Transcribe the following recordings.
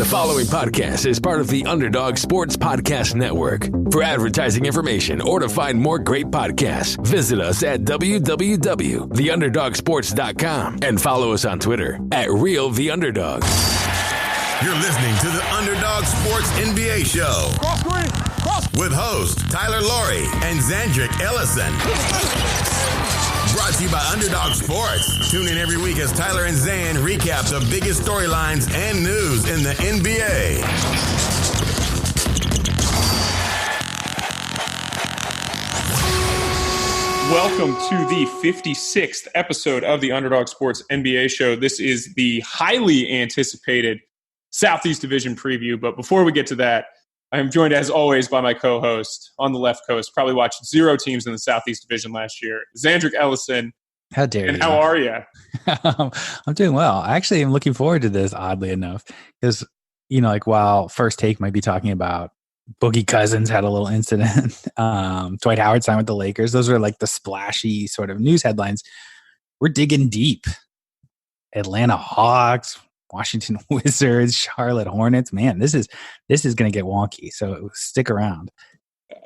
The following podcast is part of the Underdog Sports Podcast Network. For advertising information or to find more great podcasts, visit us at www.theunderdogsports.com and follow us on Twitter at RealTheUnderdog. You're listening to the Underdog Sports NBA Show with host Tyler Laurie and Zandrick Ellison. Brought to you by Underdog Sports. Tune in every week as Tyler and Zan recap the biggest storylines and news in the NBA. Welcome to the 56th episode of the Underdog Sports NBA Show. This is the highly anticipated Southeast Division preview. But before we get to that, I am joined, as always, by my co-host on the left coast. Probably watched 0 teams in the Southeast Division last year, Zandrick Ellison. How dare you? And how are you? I'm doing well. I actually am looking forward to this, oddly enough, because, while First Take might be talking about Boogie Cousins had a little incident, Dwight Howard signed with the Lakers. Those are like the splashy sort of news headlines. We're digging deep. Atlanta Hawks, Washington Wizards, Charlotte Hornets. Man, this is going to get wonky. So stick around.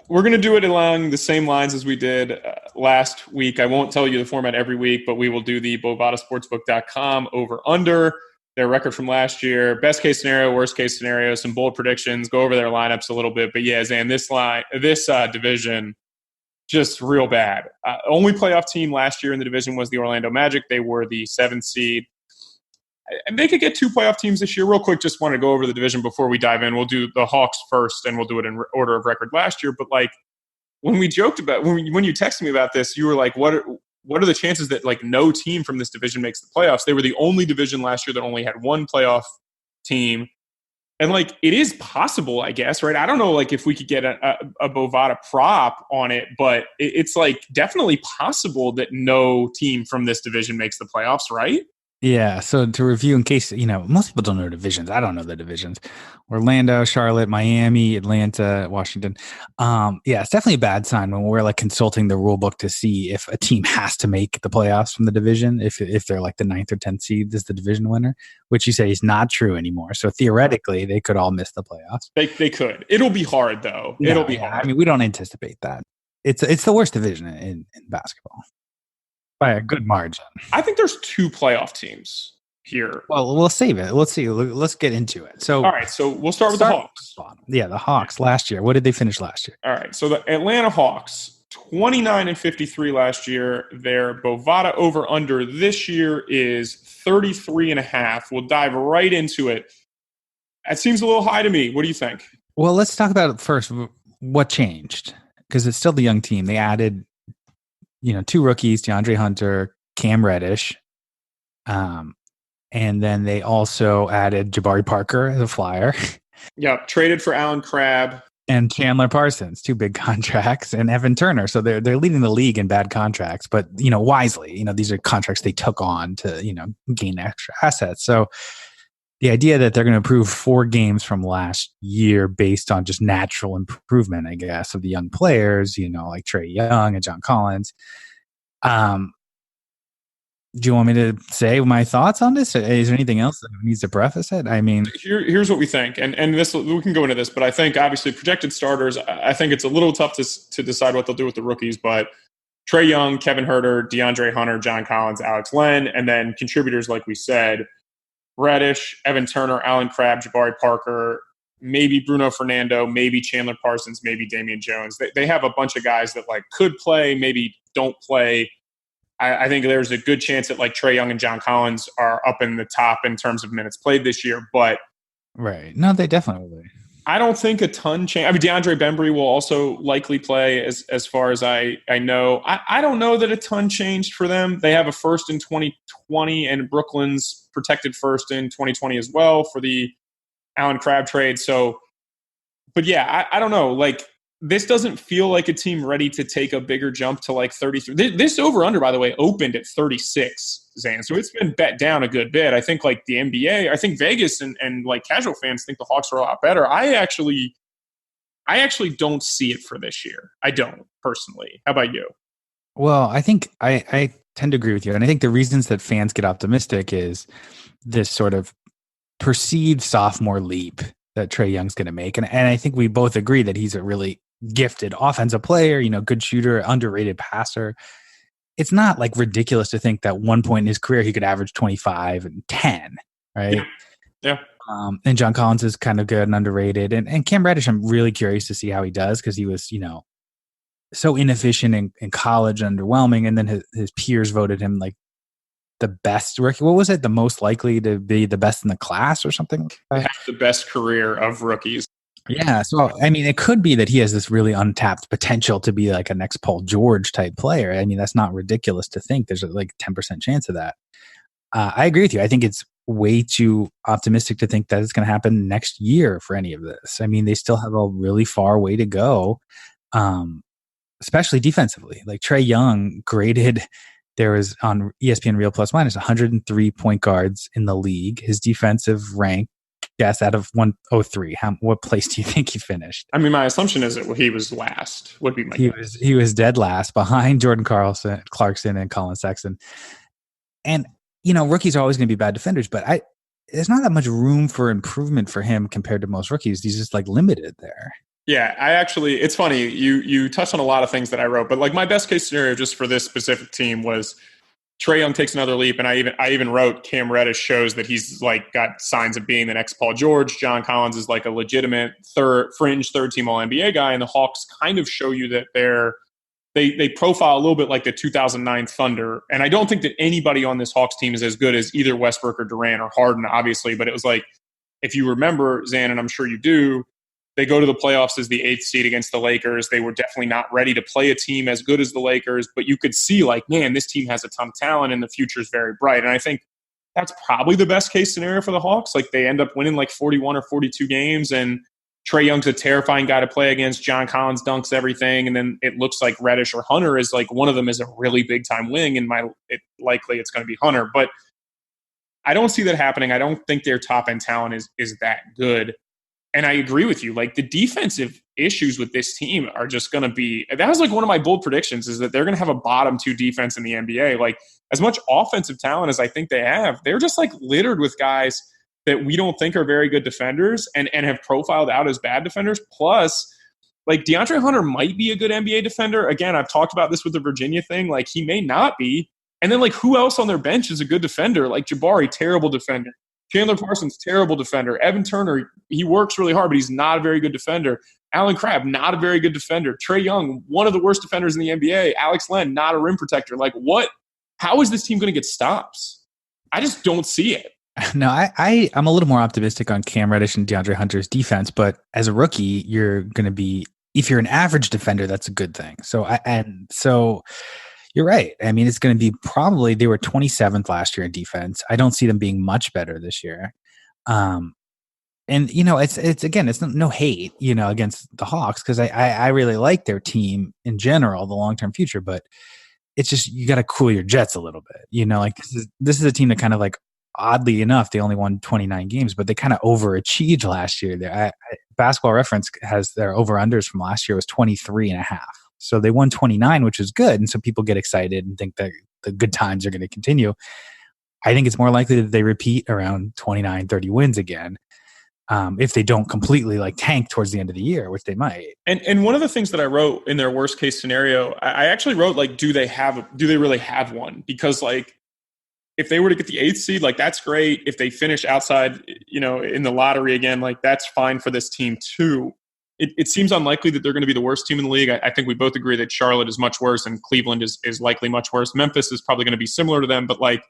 We're going to do it along the same lines as we did last week. I won't tell you the format every week, but we will do the BovadaSportsbook.com over/under, their record from last year, best case scenario, worst case scenario, some bold predictions, go over their lineups a little bit. But yeah, Zan, this division, just real bad. Only playoff team last year in the division was the Orlando Magic. They were the 7th seed. And they could get 2 playoff teams this year. Real quick, just want to go over the division before we dive in. We'll do the Hawks first, and we'll do it in order of record last year. But when we joked about when you texted me about this, you were like, "What are the chances that no team from this division makes the playoffs?" They were the only division last year that only had 1 playoff team, and it is possible, I guess, right? I don't know, if we could get a Bovada prop on it, but it's definitely possible that no team from this division makes the playoffs, right? Yeah, so to review, in case, most people don't know divisions. I don't know the divisions. Orlando, Charlotte, Miami, Atlanta, Washington. It's definitely a bad sign when we're consulting the rule book to see if a team has to make the playoffs from the division, if they're the 9th or 10th seed is the division winner, which you say is not true anymore. So theoretically, they could all miss the playoffs. They could. It'll be hard, though. It'll be hard. I mean, we don't anticipate that. It's the worst division in basketball. By a good margin. I think there's 2 playoff teams here. Well, we'll save it. Let's see. Let's get into it. So, all right. So we'll start with the Hawks. Yeah, the Hawks last year. What did they finish last year? All right. So the Atlanta Hawks, 29-53 last year. Their Bovada over/under this year is 33.5. We'll dive right into it. That seems a little high to me. What do you think? Well, let's talk about it first. What changed? Because it's still the young team. They added 2 rookies, DeAndre Hunter, Cam Reddish. And then they also added Jabari Parker as a flyer. Yep, traded for Allen Crabbe. And Chandler Parsons, 2 big contracts, and Evan Turner. So they're leading the league in bad contracts, but, wisely. These are contracts they took on to, gain extra assets. So the idea that they're going to improve 4 games from last year based on just natural improvement, I guess, of the young players, like Trae Young and John Collins. Do you want me to say my thoughts on this? Is there anything else that needs to preface it? I mean, here's what we think, and this we can go into this, but I think obviously projected starters. I think it's a little tough to decide what they'll do with the rookies, but Trae Young, Kevin Huerter, DeAndre Hunter, John Collins, Alex Len, and then contributors like we said. Reddish, Evan Turner, Allen Crabbe, Jabari Parker, maybe Bruno Fernando, maybe Chandler Parsons, maybe Damian Jones. They have a bunch of guys that could play, maybe don't play. I think there's a good chance that Trae Young and John Collins are up in the top in terms of minutes played this year. But right, no, they definitely will be. I don't think a ton change. I mean, DeAndre Bembry will also likely play as far as I know. I don't know that a ton changed for them. They have a first in 2020 and Brooklyn's protected first in 2020 as well for the Allen Crabbe trade. So, but yeah, I don't know. This doesn't feel like a team ready to take a bigger jump to 33. This over-under, by the way, opened at 36, Zan. So it's been bet down a good bit. I think the NBA, I think Vegas and casual fans think the Hawks are a lot better. I actually don't see it for this year. I don't, personally. How about you? Well, I think I tend to agree with you. And I think the reasons that fans get optimistic is this sort of perceived sophomore leap that Trae Young's going to make. And I think we both agree that he's a really gifted offensive player, good shooter, underrated passer. It's not like ridiculous to think that one point in his career he could average 25 and 10, right? Yeah. And John Collins is kind of good and underrated. And Cam Reddish, I'm really curious to see how he does because he was, so inefficient in college, underwhelming. And then his peers voted him like the best rookie. What was it? The most likely to be the best in the class or something? Have the best career of rookies. Yeah. So, I mean, it could be that he has this really untapped potential to be like a next Paul George type player. I mean, that's not ridiculous to think. There's like 10% chance of that. I agree with you. I think it's way too optimistic to think that it's going to happen next year for any of this. I mean, they still have a really far way to go, especially defensively. Like Trae Young graded, there was on ESPN Real Plus Minus 103 point guards in the league. His defensive rank, guess out of 103, what place do you think he finished? I mean, my assumption is that he was last. Would be my guess. He was dead last behind Jordan Clarkson and Colin Sexton. And rookies are always going to be bad defenders, but there's not that much room for improvement for him compared to most rookies. He's just like limited there. Yeah, it's funny. You touched on a lot of things that I wrote, but like my best case scenario just for this specific team was Trae Young takes another leap, and I even wrote Cam Reddish shows that he's like got signs of being the next Paul George. John Collins is like a legitimate fringe third team All NBA guy, and the Hawks kind of show you that they profile a little bit like the 2009 Thunder. And I don't think that anybody on this Hawks team is as good as either Westbrook or Durant or Harden, obviously. But it was like, if you remember, Zan, and I'm sure you do, they go to the playoffs as the 8th seed against the Lakers. They were definitely not ready to play a team as good as the Lakers, but you could see like, man, this team has a ton of talent and the future is very bright. And I think that's probably the best case scenario for the Hawks. Like they end up winning like 41 or 42 games, and Trae Young's a terrifying guy to play against. John Collins dunks everything. And then it looks like Reddish or Hunter is like one of them is a really big time wing, and likely it's going to be Hunter. But I don't see that happening. I don't think their top end talent is that good. And I agree with you. Like the defensive issues with this team are just going to be, that was like one of my bold predictions, is that they're going to have a bottom 2 defense in the NBA. Like as much offensive talent as I think they have, they're just like littered with guys that we don't think are very good defenders and have profiled out as bad defenders. Plus, like DeAndre Hunter might be a good NBA defender. Again, I've talked about this with the Virginia thing. Like he may not be. And then like who else on their bench is a good defender? Like Jabari, terrible defender. Chandler Parsons, terrible defender. Evan Turner, he works really hard, but he's not a very good defender. Alan Crabb, not a very good defender. Trae Young, one of the worst defenders in the NBA. Alex Len, not a rim protector. Like what? How is this team going to get stops? I just don't see it. No, I'm a little more optimistic on Cam Reddish and DeAndre Hunter's defense, but as a rookie, you're going to be, if you're an average defender, that's a good thing. So you're right. I mean, it's going to be probably, they were 27th last year in defense. I don't see them being much better this year. And it's again, it's no hate, against the Hawks, because I really like their team in general, the long-term future, but it's just, you got to cool your jets a little bit, like this is a team that kind of like, oddly enough, they only won 29 games, but they kind of overachieved last year. Basketball Reference has their over-unders from last year was 23 and a half. So they won 29, which is good. And so people get excited and think that the good times are going to continue. I think it's more likely that they repeat around 29, 30 wins again. If they don't completely like tank towards the end of the year, which they might. And one of the things that I wrote in their worst case scenario, I actually wrote like, do they really have one? Because like, if they were to get the 8th seed, like that's great. If they finish outside, in the lottery again, like that's fine for this team too. It seems unlikely that they're going to be the worst team in the league. I think we both agree that Charlotte is much worse and Cleveland is likely much worse. Memphis is probably going to be similar to them, but like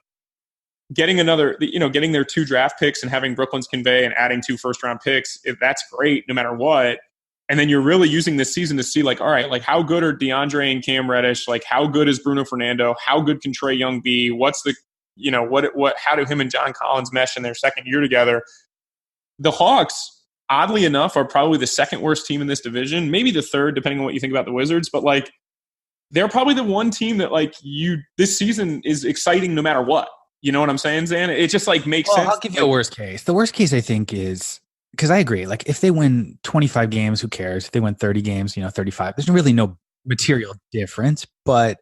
getting getting their 2 draft picks and having Brooklyn's convey and adding 2 first-round picks, that's great no matter what. And then you're really using this season to see like, all right, like how good are DeAndre and Cam Reddish? Like how good is Bruno Fernando? How good can Trae Young be? What's the how do him and John Collins mesh in their second year together? The Hawks, oddly enough, are probably the second worst team in this division, maybe the third, depending on what you think about the Wizards. But like, they're probably the one team that like this season is exciting no matter what. You know what I'm saying, Zan? It just like makes sense. I'll give you a worst case. The worst case I think is, because I agree, like if they win 25 games, who cares? If they win 30 games, 35, there's really no material difference. But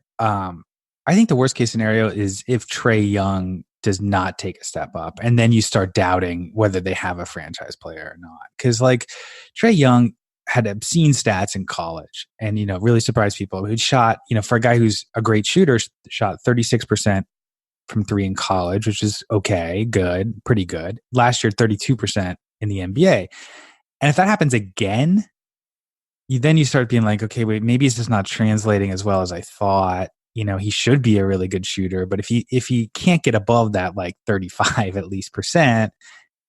I think the worst case scenario is if Trae Young does not take a step up. And then you start doubting whether they have a franchise player or not. Because like Trae Young had obscene stats in college and, really surprised people. Who'd shot, for a guy who's a great shooter, shot 36% from three in college, which is okay, good, pretty good. Last year, 32% in the NBA. And if that happens again, you start being like, okay, wait, maybe it's just not translating as well as I thought. He should be a really good shooter, but if he can't get above that like 35 at least percent,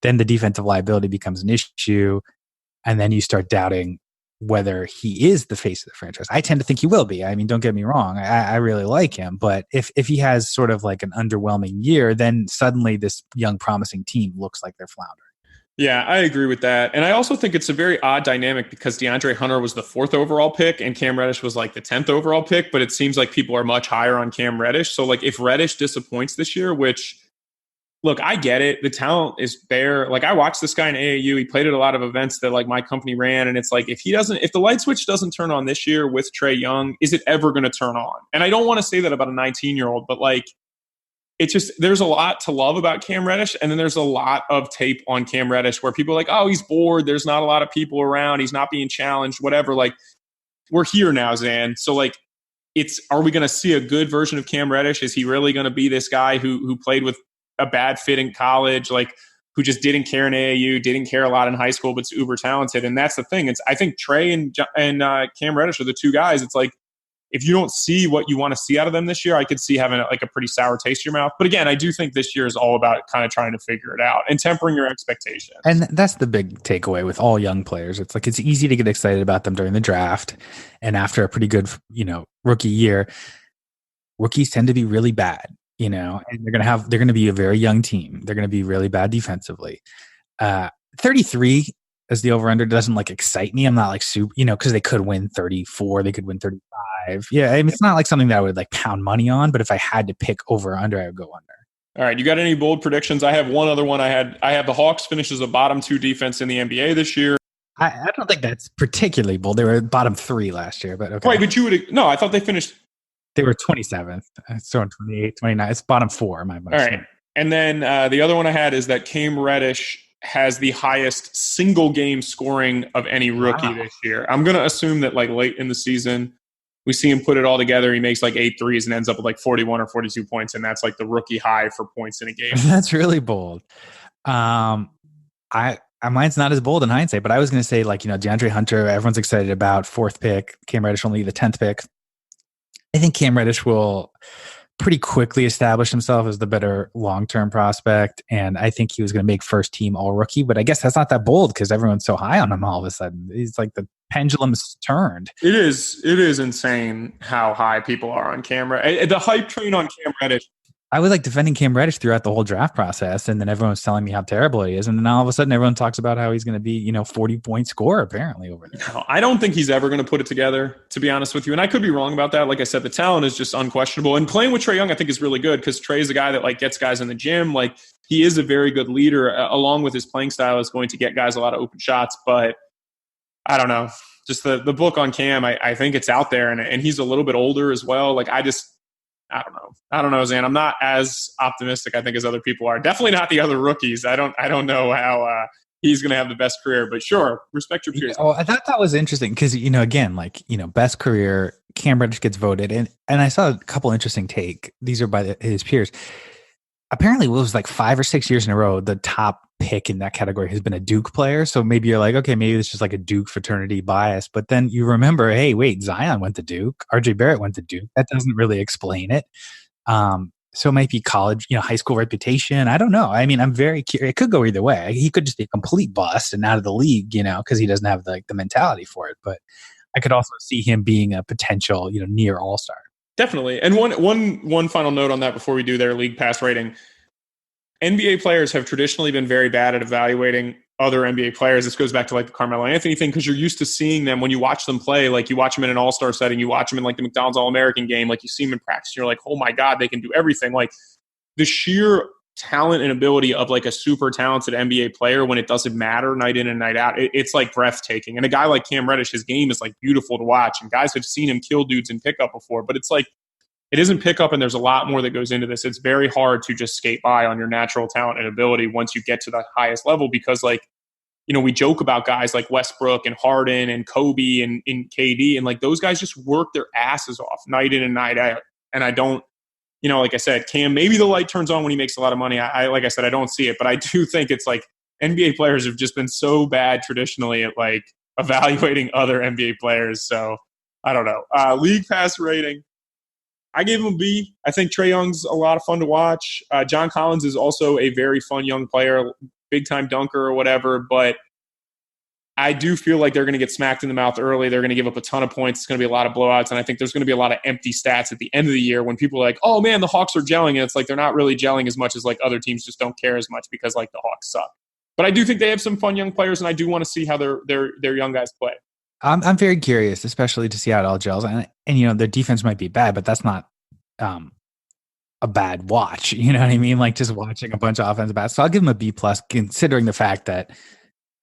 then the defensive liability becomes an issue. And then you start doubting whether he is the face of the franchise. I tend to think he will be. I mean, don't get me wrong. I really like him. But if he has sort of like an underwhelming year, then suddenly this young promising team looks like they're floundering. Yeah, I agree with that. And I also think it's a very odd dynamic because DeAndre Hunter was the 4th overall pick and Cam Reddish was like the 10th overall pick, but it seems like people are much higher on Cam Reddish. So like if Reddish disappoints this year, which look, I get it. The talent is there. Like I watched this guy in AAU. He played at a lot of events that like my company ran. And it's like, if the light switch doesn't turn on this year with Trae Young, is it ever going to turn on? And I don't want to say that about a 19-year-old, but like, it's just, there's a lot to love about Cam Reddish. And then there's a lot of tape on Cam Reddish where people are like, oh, he's bored. There's not a lot of people around. He's not being challenged, whatever. Like we're here now, Zan. So like, are we going to see a good version of Cam Reddish? Is he really going to be this guy who played with a bad fit in college, like who just didn't care in AAU, didn't care a lot in high school, but's uber talented? And that's the thing. I think Trae and Cam Reddish are the two guys. It's like, if you don't see what you want to see out of them this year, I could see having like a pretty sour taste in your mouth. But again, I do think this year is all about kind of trying to figure it out and tempering your expectations. And that's the big takeaway with all young players. It's like, it's easy to get excited about them during the draft. And after a pretty good, rookie year, rookies tend to be really bad, and they're going to be a very young team. They're going to be really bad defensively. 33 as the over-under doesn't like excite me. I'm not like super, because they could win 34, they could win 35. Yeah, I mean, it's not like something that I would like pound money on, but if I had to pick over-under, I would go under. All right, you got any bold predictions? I have one other one. I have the Hawks finish as a bottom 2 defense in the NBA this year. I don't think that's particularly bold. They were bottom 3 last year, but okay. Right, but no, I thought they finished. They were 27th. So in 28, 29. It's bottom 4 in my mind. All right. And then the other one I had is that Cam Reddish has the highest single game scoring of any rookie this year. I'm going to assume that like late in the season, we see him put it all together. He makes like 8 threes and ends up with like 41 or 42 points. And that's like the rookie high for points in a game. That's really bold. Mine's not as bold in hindsight, but I was going to say like, DeAndre Hunter, everyone's excited about, 4th pick, Cam Reddish only the 10th pick. I think Cam Reddish will pretty quickly establish himself as the better long-term prospect. And I think he was going to make first team all rookie, but I guess that's not that bold because everyone's so high on him all of a sudden. He's like the pendulum's turned. It is insane how high people are on Cam Reddish. The hype train on Cam Reddish. I was like defending Cam Reddish throughout the whole draft process. And then everyone's telling me how terrible he is. And then all of a sudden everyone talks about how he's going to be, 40-point scorer apparently over there. No, I don't think he's ever going to put it together, to be honest with you. And I could be wrong about that. Like I said, the talent is just unquestionable. And playing with Trae Young, I think is really good because Trae is a guy that like gets guys in the gym. Like he is a very good leader along with his playing style is going to get guys a lot of open shots. But I don't know, just the book on Cam, I think it's out there and he's a little bit older as well. Like I don't know, Zan. I'm not as optimistic, I think, as other people are. Definitely not the other rookies. I don't know how he's going to have the best career, but sure, respect your peers. I thought that was interesting because, again, like, best career, Cam Reddish gets voted. And I saw a couple interesting take. These are by his peers. Apparently, it was like 5 or 6 years in a row, the top pick in that category has been a Duke player. So maybe you're like, okay, maybe it's just like a Duke fraternity bias. But then you remember, hey, wait, Zion went to Duke. RJ Barrett went to Duke. That doesn't really explain it. So it might be college, high school reputation. I don't know. I mean, I'm very curious. It could go either way. He could just be a complete bust and out of the league, because he doesn't have the mentality for it. But I could also see him being a potential, near all-star. Definitely. And one final note on that before we do their league pass rating. NBA players have traditionally been very bad at evaluating other NBA players. This goes back to like the Carmelo Anthony thing because you're used to seeing them when you watch them play. Like you watch them in an all-star setting, you watch them in like the McDonald's All-American game, like you see them in practice. And you're like, oh my God, they can do everything. Like the sheer talent and ability of like a super talented NBA player when it doesn't matter night in and night out, it's like breathtaking. And a guy like Cam Reddish, his game is like beautiful to watch. And guys have seen him kill dudes in pickup before, but it's it isn't pickup, and there's a lot more that goes into this. It's very hard to just skate by on your natural talent and ability once you get to the highest level, because like, you know, we joke about guys like Westbrook and Harden and Kobe and KD, and like those guys just work their asses off night in and night out. And I don't, you know, like I said, Cam, maybe the light turns on when he makes a lot of money. I like I said, I don't see it, but I do think it's like NBA players have just been so bad traditionally at like evaluating other NBA players. So I don't know. League pass rating, I gave him a B. I think Trae Young's a lot of fun to watch. John Collins is also a very fun young player, big-time dunker or whatever, but I do feel like they're going to get smacked in the mouth early. They're going to give up a ton of points. It's going to be a lot of blowouts, and I think there's going to be a lot of empty stats at the end of the year when people are like, oh, man, the Hawks are gelling, and it's like they're not really gelling as much as like other teams just don't care as much because like the Hawks suck. But I do think they have some fun young players, and I do want to see how their young guys play. I'm very curious, especially to see how it all gels. And you know, their defense might be bad, but that's not a bad watch. You know what I mean? Like just watching a bunch of offensive bats. So I'll give them a B+, considering the fact that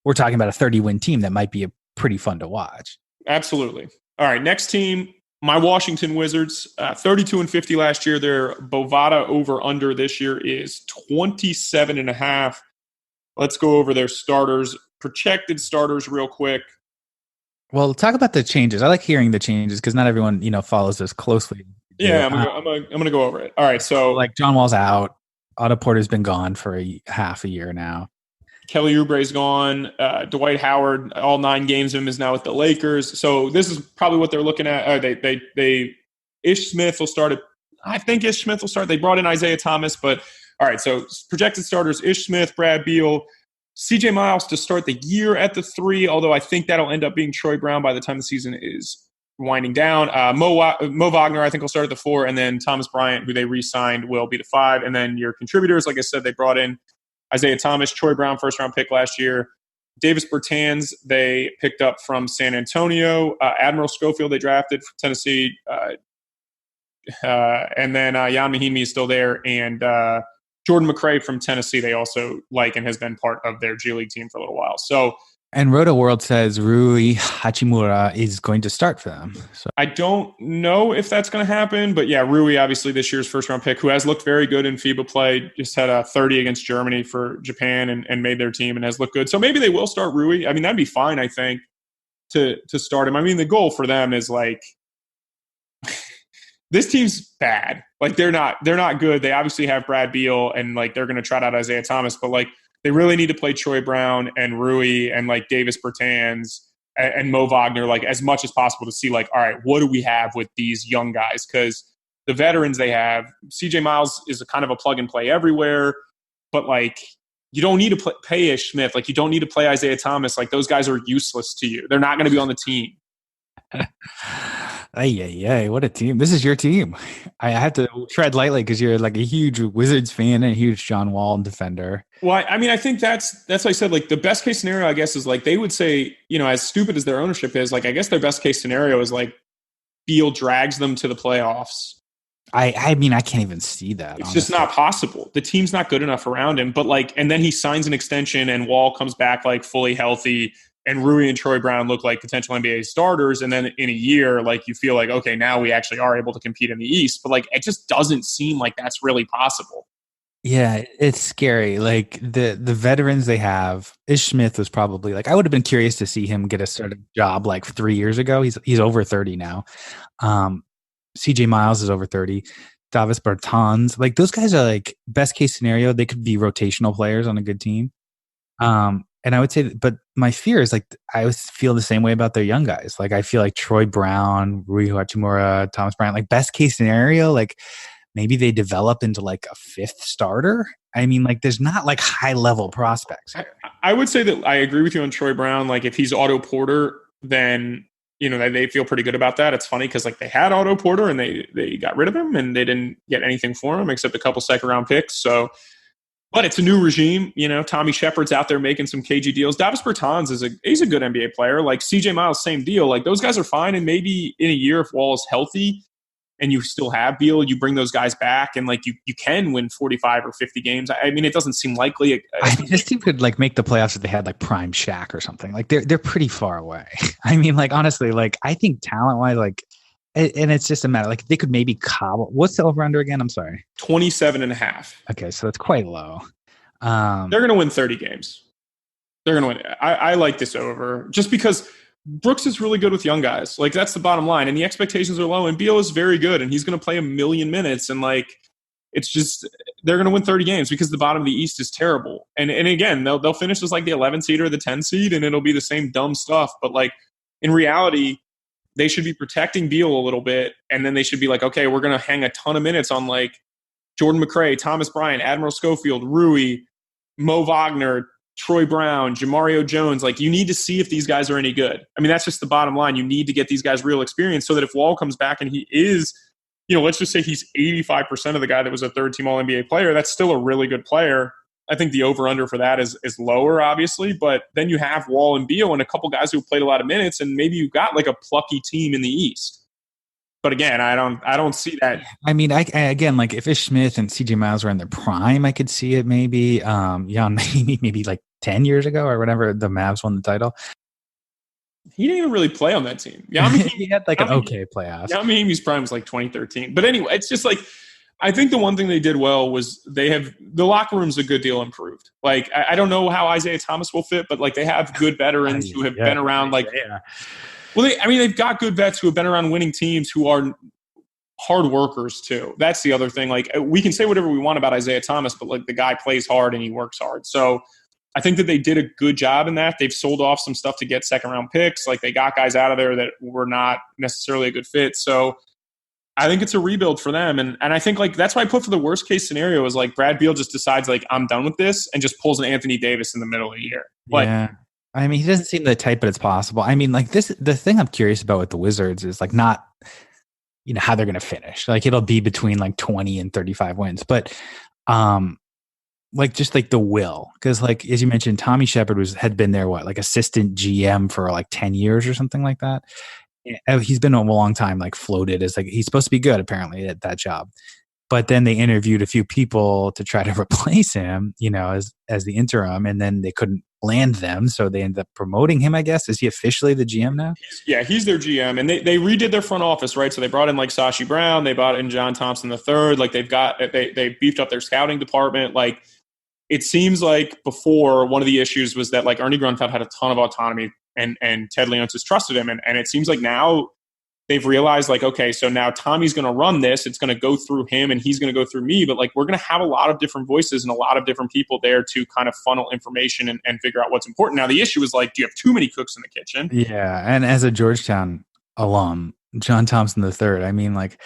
we're talking about a 30-win team that might be pretty fun to watch. Absolutely. All right, next team, my Washington Wizards, 32-50 last year. Their Bovada over-under this year is 27.5. Let's go over their starters, projected starters real quick. Well, talk about the changes. I like hearing the changes because not everyone, you know, follows this closely. Yeah, I'm gonna go over it. All right, so like John Wall's out. Otto Porter's been gone for half a year now. Kelly Oubre's gone. Dwight Howard, all 9 games of him is now with the Lakers. So this is probably what they're looking at. Ish Smith will start. I think Ish Smith will start. They brought in Isaiah Thomas, but all right. So projected starters: Ish Smith, Brad Beal, CJ Miles to start the year at the 3. Although I think that'll end up being Troy Brown by the time the season is winding down. Mo Wagner, I think, will start at the 4, and then Thomas Bryant, who they re-signed, will be the 5. And then your contributors, like I said, they brought in Isaiah Thomas, Troy Brown, first-round pick last year. Davis Bertans, they picked up from San Antonio. Admiral Schofield, they drafted from Tennessee. And then Jan Mahimi is still there. And Jordan McRae from Tennessee, they also like and has been part of their G League team for a little while. So, and Roto World says Rui Hachimura is going to start for them. So I don't know if that's going to happen, but yeah, Rui, obviously this year's first-round pick, who has looked very good in FIBA play, just had a 30 against Germany for Japan and made their team and has looked good. So maybe they will start Rui. I mean, that'd be fine, I think, to start him. I mean, the goal for them is like this team's bad. Like they're not good. They obviously have Brad Beal and like they're going to trot out Isaiah Thomas, but like they really need to play Troy Brown and Rui and like Davis Bertans and Mo Wagner like as much as possible to see like, all right, what do we have with these young guys? Because the veterans they have, CJ Miles is a kind of a plug and play everywhere, but like you don't need to pay Ish Smith. Like you don't need to play Isaiah Thomas. Like those guys are useless to you. They're not going to be on the team. Ay, what a team. This is your team. I have to tread lightly because you're like a huge Wizards fan and a huge John Wall defender. Well, I mean, I think that's what I said. Like the best case scenario, I guess, is like they would say, you know, as stupid as their ownership is, like I guess their best case scenario is like Beal drags them to the playoffs. I mean, I can't even see that. It's honestly just not possible. The team's not good enough around him. But like, and then he signs an extension and Wall comes back like fully healthy. And Rui and Troy Brown look like potential NBA starters. And then in a year, like you feel like, okay, now we actually are able to compete in the East. But like, it just doesn't seem like that's really possible. Yeah, it's scary. Like the veterans they have, Ish Smith was probably like, I would have been curious to see him get a starting job like 3 years ago. He's over 30 now. CJ Miles is over 30. Davis Bertans, like those guys are like best case scenario. They could be rotational players on a good team. And I would say, but my fear is like, I always feel the same way about their young guys. Like I feel like Troy Brown, Rui Hachimura, Thomas Bryant, like best case scenario, like maybe they develop into like a 5th starter. I mean, like there's not like high level prospects. I would say that I agree with you on Troy Brown. Like if he's Otto Porter, then, you know, they feel pretty good about that. It's funny because like they had Otto Porter and they got rid of him and they didn't get anything for him except a couple 2nd-round picks. So, but it's a new regime, you know. Tommy Shepard's out there making some cagey deals. Davis Bertans he's a good NBA player. Like CJ Miles, same deal. Like those guys are fine. And maybe in a year, if Wall is healthy and you still have Beal, you bring those guys back and like you can win 45 or 50 games. I mean, it doesn't seem likely. I mean, this team could like make the playoffs if they had like prime Shaq or something. Like they're pretty far away. I mean, like honestly, like I think talent wise, like And it's just a matter, like they could maybe cobble. What's the over under again? I'm sorry. 27.5. Okay, so it's quite low. They're going to win 30 games. They're going to win. I like this over just because Brooks is really good with young guys. Like that's the bottom line. And the expectations are low. And Beal is very good. And he's going to play 1 million minutes. And like, it's just, they're going to win 30 games because the bottom of the East is terrible. And again, they'll finish as like the 11 seed or the 10 seed and it'll be the same dumb stuff. But like in reality, they should be protecting Beal a little bit. And then they should be like, okay, we're going to hang a ton of minutes on like Jordan McRae, Thomas Bryant, Admiral Schofield, Rui, Mo Wagner, Troy Brown, Jamario Jones. Like you need to see if these guys are any good. I mean, that's just the bottom line. You need to get these guys real experience so that if Wall comes back and he is, let's just say he's 85% of the guy that was a third team All-NBA player, that's still a really good player. I think the over-under for that is lower, obviously, but then you have Wall and Beal and a couple guys who played a lot of minutes, and maybe you've got like a plucky team in the East. But again, I don't see that. I mean, I again, like if Ish Smith and CJ Miles were in their prime, I could see it maybe. Maybe like 10 years ago or whatever, the Mavs won the title. He didn't even really play on that team. Yeah, I mean, he had like an okay playoffs. Yeah, Miami's prime was like 2013. But anyway, it's just like I think the one thing they did well was the locker room's a good deal improved. Like I don't know how Isaiah Thomas will fit, but like they have good veterans who have been around. Like, well, they've got good vets who have been around winning teams who are hard workers too. That's the other thing. Like we can say whatever we want about Isaiah Thomas, but like the guy plays hard and he works hard. So I think that they did a good job in that. They've sold off some stuff to get second-round picks. Like they got guys out of there that were not necessarily a good fit. So I think it's a rebuild for them. And I think like that's why I put for the worst-case scenario is like Brad Beal just decides like I'm done with this and just pulls an Anthony Davis in the middle of the year. But, yeah. I mean, he doesn't seem the type, but it's possible. I mean, like the thing I'm curious about with the Wizards is like not, how they're going to finish. Like it'll be between like 20 and 35 wins. But like just like the will, because like as you mentioned, Tommy Shepard had been there like assistant GM for like 10 years or something like that. He's been a long time like floated as like he's supposed to be good apparently at that job, but then they interviewed a few people to try to replace him, as the interim, and then they couldn't land them, so they ended up promoting him. I guess is he officially the GM now? Yeah, he's their GM, and they redid their front office, right? So they brought in like Sashi Brown, they brought in John Thompson III, like they beefed up their scouting department, like. It seems like before one of the issues was that like Ernie Grunfeld had a ton of autonomy and Ted Leonsis trusted him. And it seems like now they've realized like, okay, so now Tommy's going to run this. It's going to go through him and he's going to go through me. But like we're going to have a lot of different voices and a lot of different people there to kind of funnel information and figure out what's important. Now the issue is like, do you have too many cooks in the kitchen? Yeah. And as a Georgetown alum, John Thompson III, I mean like,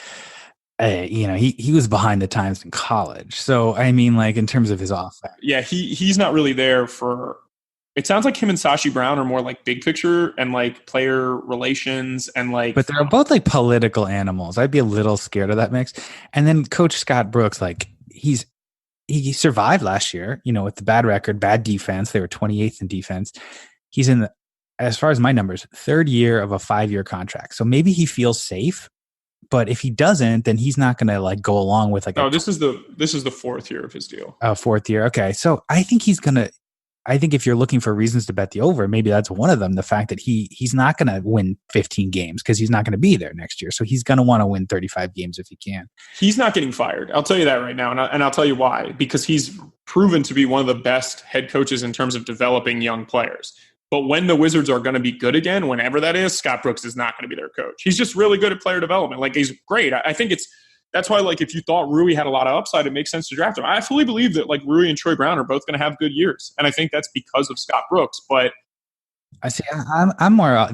he was behind the times in college. So, I mean, like in terms of his offense. Yeah, he's not really there for – it sounds like him and Sashi Brown are more like big picture and like player relations and like – But they're both like political animals. I'd be a little scared of that mix. And then Coach Scott Brooks, like he survived last year, with the bad record, bad defense. They were 28th in defense. He's in, as far as my numbers, third year of a 5-year contract. So maybe he feels safe. But if he doesn't, then he's not going to like go along with like. No, this is the fourth year of his deal. Oh, fourth year. Okay, so I think he's gonna. I think if you're looking for reasons to bet the over, maybe that's one of them. The fact that he's not going to win 15 games because he's not going to be there next year. So he's going to want to win 35 games if he can. He's not getting fired. I'll tell you that right now, and I'll tell you why. Because he's proven to be one of the best head coaches in terms of developing young players. But when the Wizards are going to be good again, whenever that is, Scott Brooks is not going to be their coach. He's just really good at player development. Like, he's great. I think that's why, like, if you thought Rui had a lot of upside, it makes sense to draft him. I fully believe that, like, Rui and Troy Brown are both going to have good years. And I think that's because of Scott Brooks. But I see. I'm more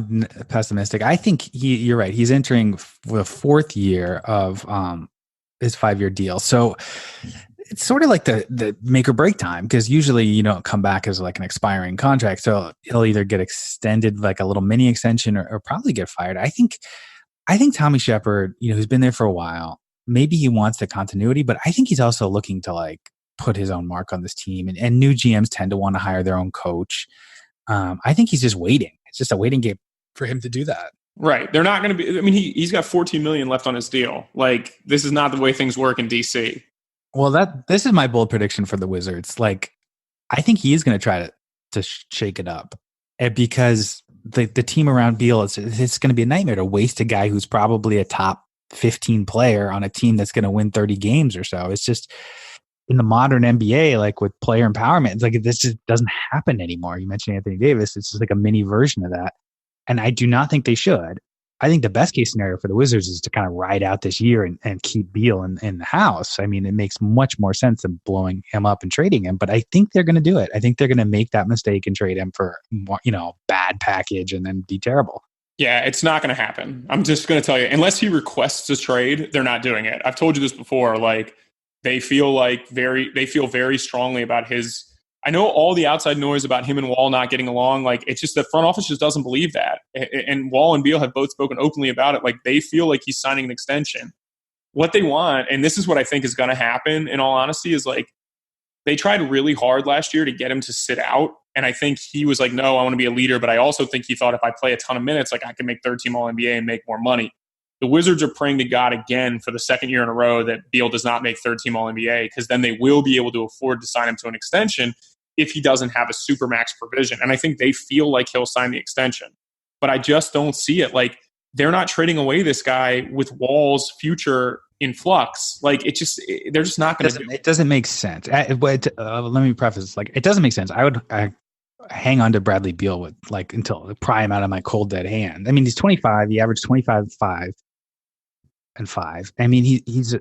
pessimistic. I think you're right. He's entering the fourth year of his 5-year deal. So it's sort of like the make or break time, because usually you don't come back as like an expiring contract. So he'll either get extended, like a little mini extension, or probably get fired. I think Tommy Shepard, who's been there for a while, maybe he wants the continuity, but I think he's also looking to like put his own mark on this team. And new GMs tend to want to hire their own coach. I think he's just waiting. It's just a waiting game for him to do that. Right. They're not going to be, I mean, he's got $14 million left on his deal. Like, this is not the way things work in DC. Well, this is my bold prediction for the Wizards. Like, I think he is going to try to shake it up, because the team around Beal, it's going to be a nightmare to waste a guy who's probably a top 15 player on a team that's going to win 30 games or so. It's just in the modern NBA, like with player empowerment, it's like this just doesn't happen anymore. You mentioned Anthony Davis. It's just like a mini version of that. And I do not think they should. I think the best case scenario for the Wizards is to kind of ride out this year and keep Beal in the house. I mean, it makes much more sense than blowing him up and trading him, but I think they're going to do it. I think they're going to make that mistake and trade him for, bad package and then be terrible. Yeah, it's not going to happen. I'm just going to tell you, unless he requests a trade, they're not doing it. I've told you this before. Like they feel very strongly about his. I know all the outside noise about him and Wall not getting along. Like it's just the front office just doesn't believe that. And Wall and Beal have both spoken openly about it. Like they feel like he's signing an extension. What they want, and this is what I think is going to happen in all honesty, is like they tried really hard last year to get him to sit out. And I think he was like, no, I want to be a leader. But I also think he thought if I play a ton of minutes, like I can make third team All NBA and make more money. The Wizards are praying to God again for the second year in a row that Beal does not make third team All NBA, because then they will be able to afford to sign him to an extension if he doesn't have a supermax provision. And I think they feel like he'll sign the extension. But I just don't see it. Like they're not trading away this guy with Wall's future in flux. Like they're just not going to do it. It doesn't make sense. Let me preface, like it doesn't make sense. I hang on to Bradley Beal with until pry him out of my cold dead hand. I mean, he's 25. He averaged 25, 5, and 5. I mean, he's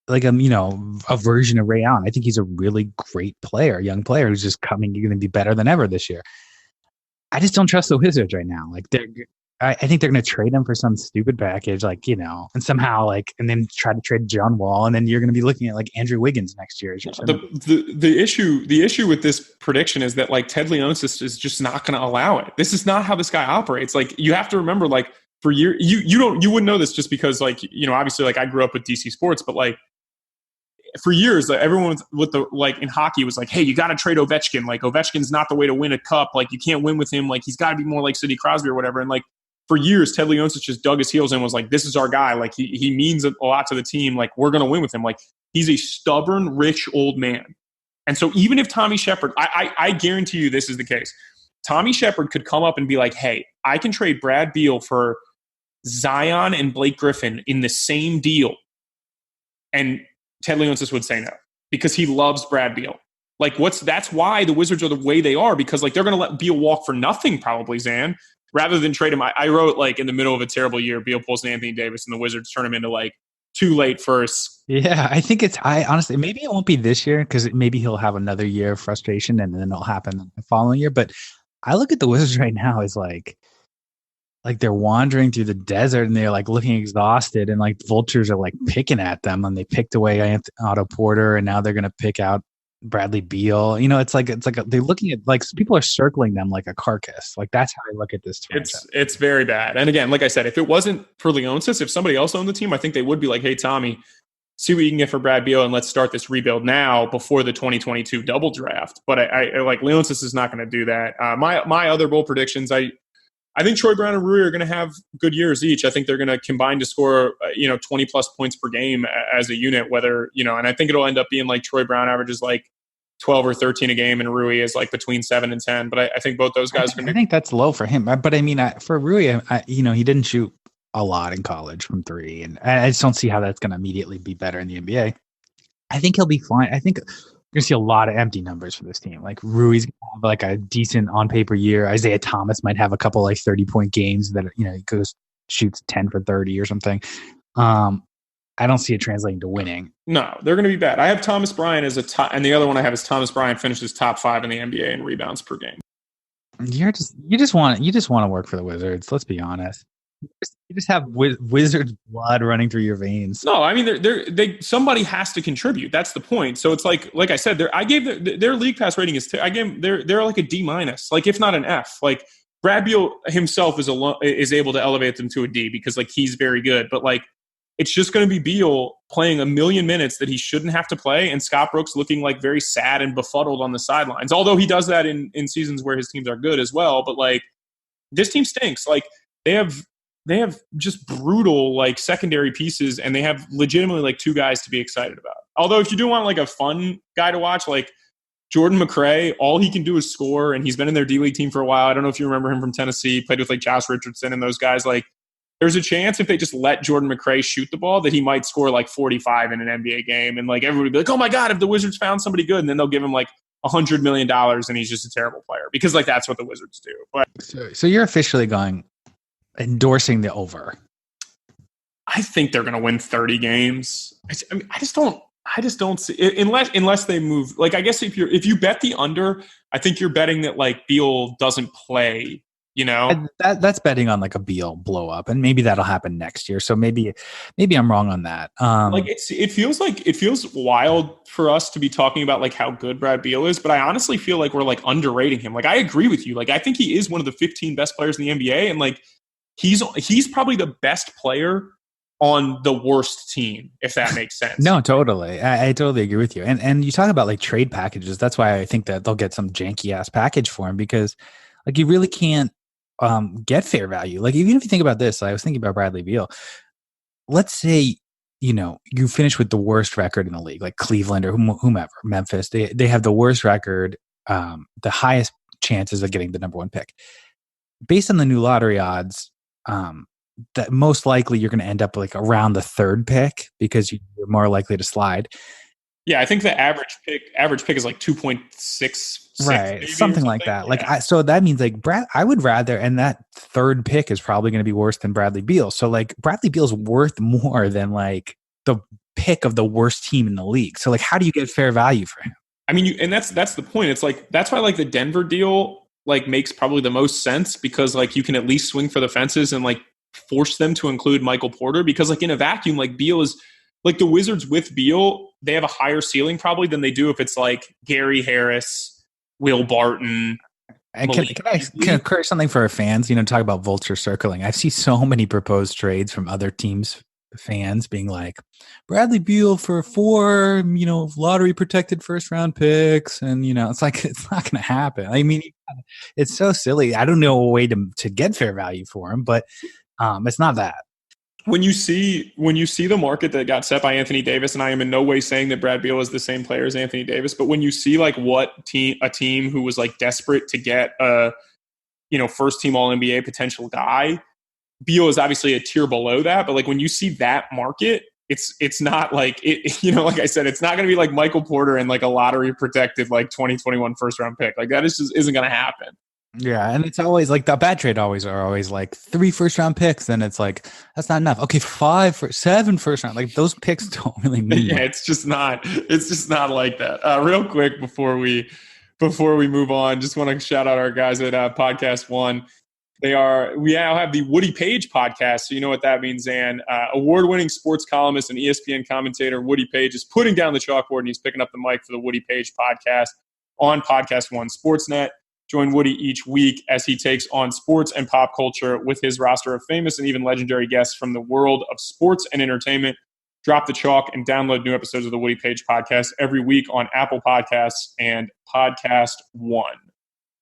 like a version of Ray Allen. I think he's a really great player, young player who's just going to be better than ever this year. I just don't trust the Wizards right now. Like I think they're going to trade him for some stupid package, and somehow and then try to trade John Wall, and then you're going to be looking at like Andrew Wiggins next year. The issue with this prediction is that like Ted Leonsis is just not going to allow it. This is not how this guy operates. Like you have to remember, like for years, you wouldn't know this just because obviously like I grew up with DC sports, but like for years, everyone in hockey was like, hey, you got to trade Ovechkin. Like Ovechkin's not the way to win a cup. Like you can't win with him. Like he's got to be more like Sidney Crosby or whatever. And like for years, Ted Leonsis just dug his heels in and was like, this is our guy. Like he means a lot to the team. Like we're going to win with him. Like he's a stubborn, rich old man. And so even if Tommy Shepard, I guarantee you this is the case. Tommy Shepard could come up and be like, hey, I can trade Brad Beal for Zion and Blake Griffin in the same deal. And Ted Leonsis would say no because he loves Brad Beal. Like that's why the Wizards are the way they are, because like they're going to let Beal walk for nothing probably, Zan, rather than trade him. I wrote like in the middle of a terrible year, Beal pulls an Anthony Davis and the Wizards turn him into like too late first. Yeah, I think I honestly, maybe it won't be this year because maybe he'll have another year of frustration and then it'll happen the following year. But I look at the Wizards right now as like they're wandering through the desert and they're like looking exhausted and like vultures are like picking at them, and they picked away Otto Porter and now they're going to pick out Bradley Beal. It's like they're looking at like people are circling them like a carcass. Like that's how I look at this. It's very bad. And again, like I said, if it wasn't for Leonsis, if somebody else owned the team, I think they would be like, hey, Tommy, see what you can get for Brad Beal and let's start this rebuild now before the 2022 double draft. But I like Leonsis is not going to do that. My other bold predictions, I think Troy Brown and Rui are going to have good years each. I think they're going to combine to score, 20 plus points per game as a unit, and I think it'll end up being like Troy Brown averages like 12 or 13 a game and Rui is like between 7 and 10. But I think both those guys are going to I think that's low for him. But I mean, for Rui, he didn't shoot a lot in college from 3. And I just don't see how that's going to immediately be better in the NBA. I think he'll be fine. I think you're going to see a lot of empty numbers for this team. Like Rui's going to have like a decent on paper year. Isaiah Thomas might have a couple like 30-point games that, he shoots 10 for 30 or something. I don't see it translating to winning. No, they're going to be bad. I have Thomas Bryant as a top, and the other one I have is Thomas Bryant finishes top 5 in the NBA in rebounds per game. You just want to work for the Wizards. Let's be honest. You just have Wizards blood running through your veins. No, I mean they somebody has to contribute. That's the point. So it's like I said, I gave their league pass rating is they're like a D-, like if not an F. Like Brad Beal himself is able to elevate them to a D because like he's very good, but like it's just going to be Beal playing a million minutes that he shouldn't have to play, and Scott Brooks looking like very sad and befuddled on the sidelines. Although he does that in seasons where his teams are good as well, but like this team stinks. Like they have just brutal like secondary pieces, and they have legitimately like 2 guys to be excited about. Although if you do want like a fun guy to watch, like Jordan McRae, all he can do is score, and he's been in their D-League team for a while. I don't know if you remember him from Tennessee, played with like Josh Richardson and those guys. Like, there's a chance if they just let Jordan McRae shoot the ball that he might score like 45 in an NBA game. And like everybody be like, oh my God, if the Wizards found somebody good, and then they'll give him like $100 million and he's just a terrible player, because like that's what the Wizards do. But so you're officially endorsing the over. I think they're going to win 30 games. I just don't see it, unless they move. Like, I guess if you bet the under, I think you're betting that like Beal doesn't play. You know, and that's betting on like a Beal blow up, and maybe that'll happen next year. So maybe I'm wrong on that. Like it feels wild for us to be talking about like how good Brad Beal is, but I honestly feel like we're like underrating him. Like, I agree with you. Like, I think he is one of the 15 best players in the NBA, and like he's probably the best player on the worst team, if that makes sense. No, totally. I totally agree with you. And you talk about like trade packages. That's why I think that they'll get some janky ass package for him, because like you really can't get fair value. Like, even if you think about this, I was thinking about Bradley Beal. Let's say, you finish with the worst record in the league, like Cleveland or whomever, Memphis. They have the worst record, the highest chances of getting the number one pick. Based on the new lottery odds, that most likely you're going to end up like around the third pick, because you're more likely to slide. Yeah, I think the average pick is like 2.6, right? Something like that. Yeah. Like, so that means like I would rather, and that third pick is probably going to be worse than Bradley Beal. So like Bradley Beal's worth more than like the pick of the worst team in the league. So like, how do you get fair value for him? I mean, and that's the point. It's like, that's why like the Denver deal like makes probably the most sense, because like you can at least swing for the fences and like force them to include Michael Porter, because like in a vacuum, like Beal is like the Wizards with Beal, they have a higher ceiling probably than they do if it's like Gary Harris, Will Barton. And can I encourage something for our fans? Talk about vulture circling. I see so many proposed trades from other teams' fans being like, Bradley Beal for 4, lottery protected first round picks. And, it's like, it's not going to happen. I mean, it's so silly. I don't know a way to get fair value for him, but it's not that. When you see the market that got set by Anthony Davis, and I am in no way saying that Brad Beal is the same player as Anthony Davis, but when you see like a team who was like desperate to get a first team All NBA potential guy, Beal is obviously a tier below that. But like when you see that market, it's not like it. Like I said, it's not going to be like Michael Porter and like a lottery protected like 2021 first round pick. Like that isn't going to happen. Yeah, and it's always like the bad trade are always like 3 first round picks, then it's like that's not enough. Okay, 7 first round. Like those picks don't really mean yeah, it's just not like that. Real quick before we move on, just want to shout out our guys at Podcast One. We now have the Woody Page podcast, so you know what that means, Zan. Award-winning sports columnist and ESPN commentator Woody Page is putting down the chalkboard and he's picking up the mic for the Woody Page podcast on Podcast One Sportsnet. Join Woody each week as he takes on sports and pop culture with his roster of famous and even legendary guests from the world of sports and entertainment. Drop the chalk and download new episodes of the Woody Page podcast every week on Apple Podcasts and Podcast One.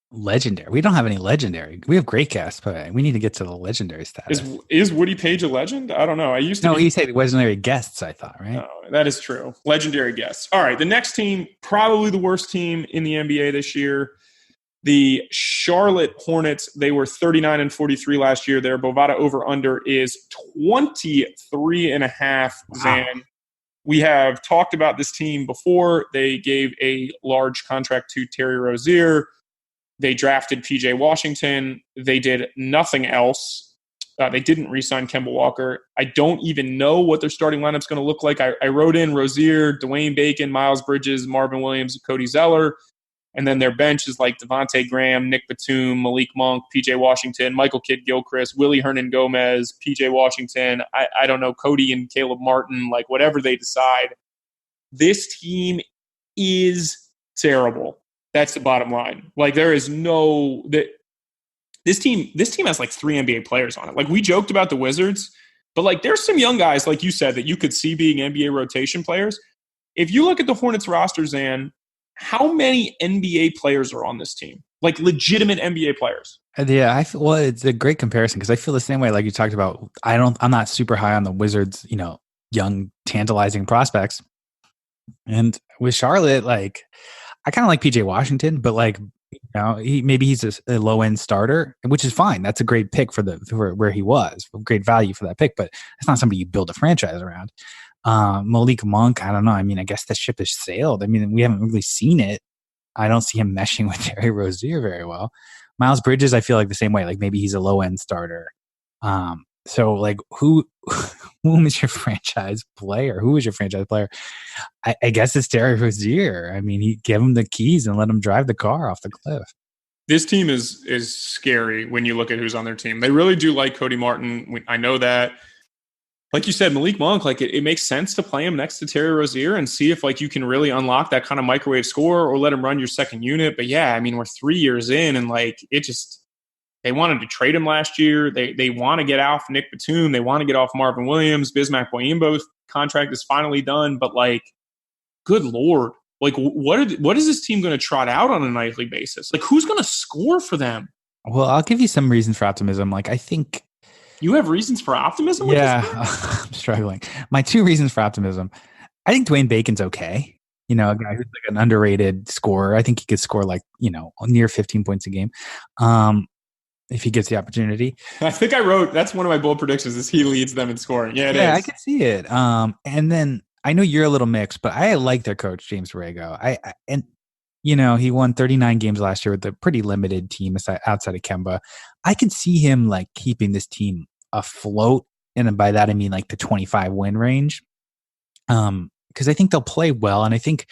Legendary. We don't have any legendary. We have great guests, but we need to get to the legendary status. Is Woody Page a legend? I don't know. He said legendary guests, I thought, right? No, that is true. Legendary guests. All right, the next team, probably the worst team in the NBA this year. The Charlotte Hornets, they were 39-43 last year. Their Bovada over-under is 23.5. Wow. Zan, we have talked about this team before. They gave a large contract to Terry Rozier. They drafted P.J. Washington. They did nothing else. They didn't re-sign Kemba Walker. I don't even know what their starting lineup's going to look like. I wrote in Rozier, Dwayne Bacon, Miles Bridges, Marvin Williams, and Cody Zeller. And then their bench is like Devontae Graham, Nick Batum, Malik Monk, P.J. Washington, Michael Kidd-Gilchrist, Willie Hernan-Gomez, P.J. Washington, I don't know, Cody and Caleb Martin, like whatever they decide. This team is terrible. That's the bottom line. Like there is this team has like 3 NBA players on it. Like we joked about the Wizards, but like there's some young guys, like you said, that you could see being NBA rotation players. If you look at the Hornets roster, Zan, how many NBA players are on this team? Like legitimate NBA players. Yeah, it's a great comparison because I feel the same way. Like you talked about, I'm not super high on the Wizards, young, tantalizing prospects. And with Charlotte, like I kind of like PJ Washington, but like, maybe he's a low end starter, which is fine. That's a great pick for where he was, great value for that pick, but it's not somebody you build a franchise around. Malik Monk, I don't know. I mean, I guess the ship has sailed. I mean, we haven't really seen it. I don't see him meshing with Terry Rozier very well. Miles Bridges, I feel like the same way. Like maybe he's a low end starter. So like who is your franchise player? Who is your franchise player? I guess it's Terry Rozier. I mean, he give him the keys and let him drive the car off the cliff. This team is scary when you look at who's on their team. They really do like Cody Martin. I know that. Like you said, Malik Monk, like it makes sense to play him next to Terry Rozier and see if like you can really unlock that kind of microwave score or let him run your second unit. But yeah, I mean, we're 3 years in and like they wanted to trade him last year. They want to get off Nick Batum. They want to get off Marvin Williams. Bismack Biyombo's contract is finally done. But like, good Lord, like what is this team going to trot out on a nightly basis? Like who's going to score for them? Well, I'll give you some reasons for optimism. Like I think you have reasons for optimism? Yeah, I'm struggling. My 2 reasons for optimism. I think Dwayne Bacon's okay. A guy who's like an underrated scorer. I think he could score like, near 15 points a game. If he gets the opportunity. I think that's one of my bold predictions is he leads them in scoring. Yeah, I can see it. And then I know you're a little mixed, but I like their coach, James Borrego. He won 39 games last year with a pretty limited team outside of Kemba. I can see him like keeping this team afloat. And by that, I mean like the 25 win range. Because I think they'll play well. And I think,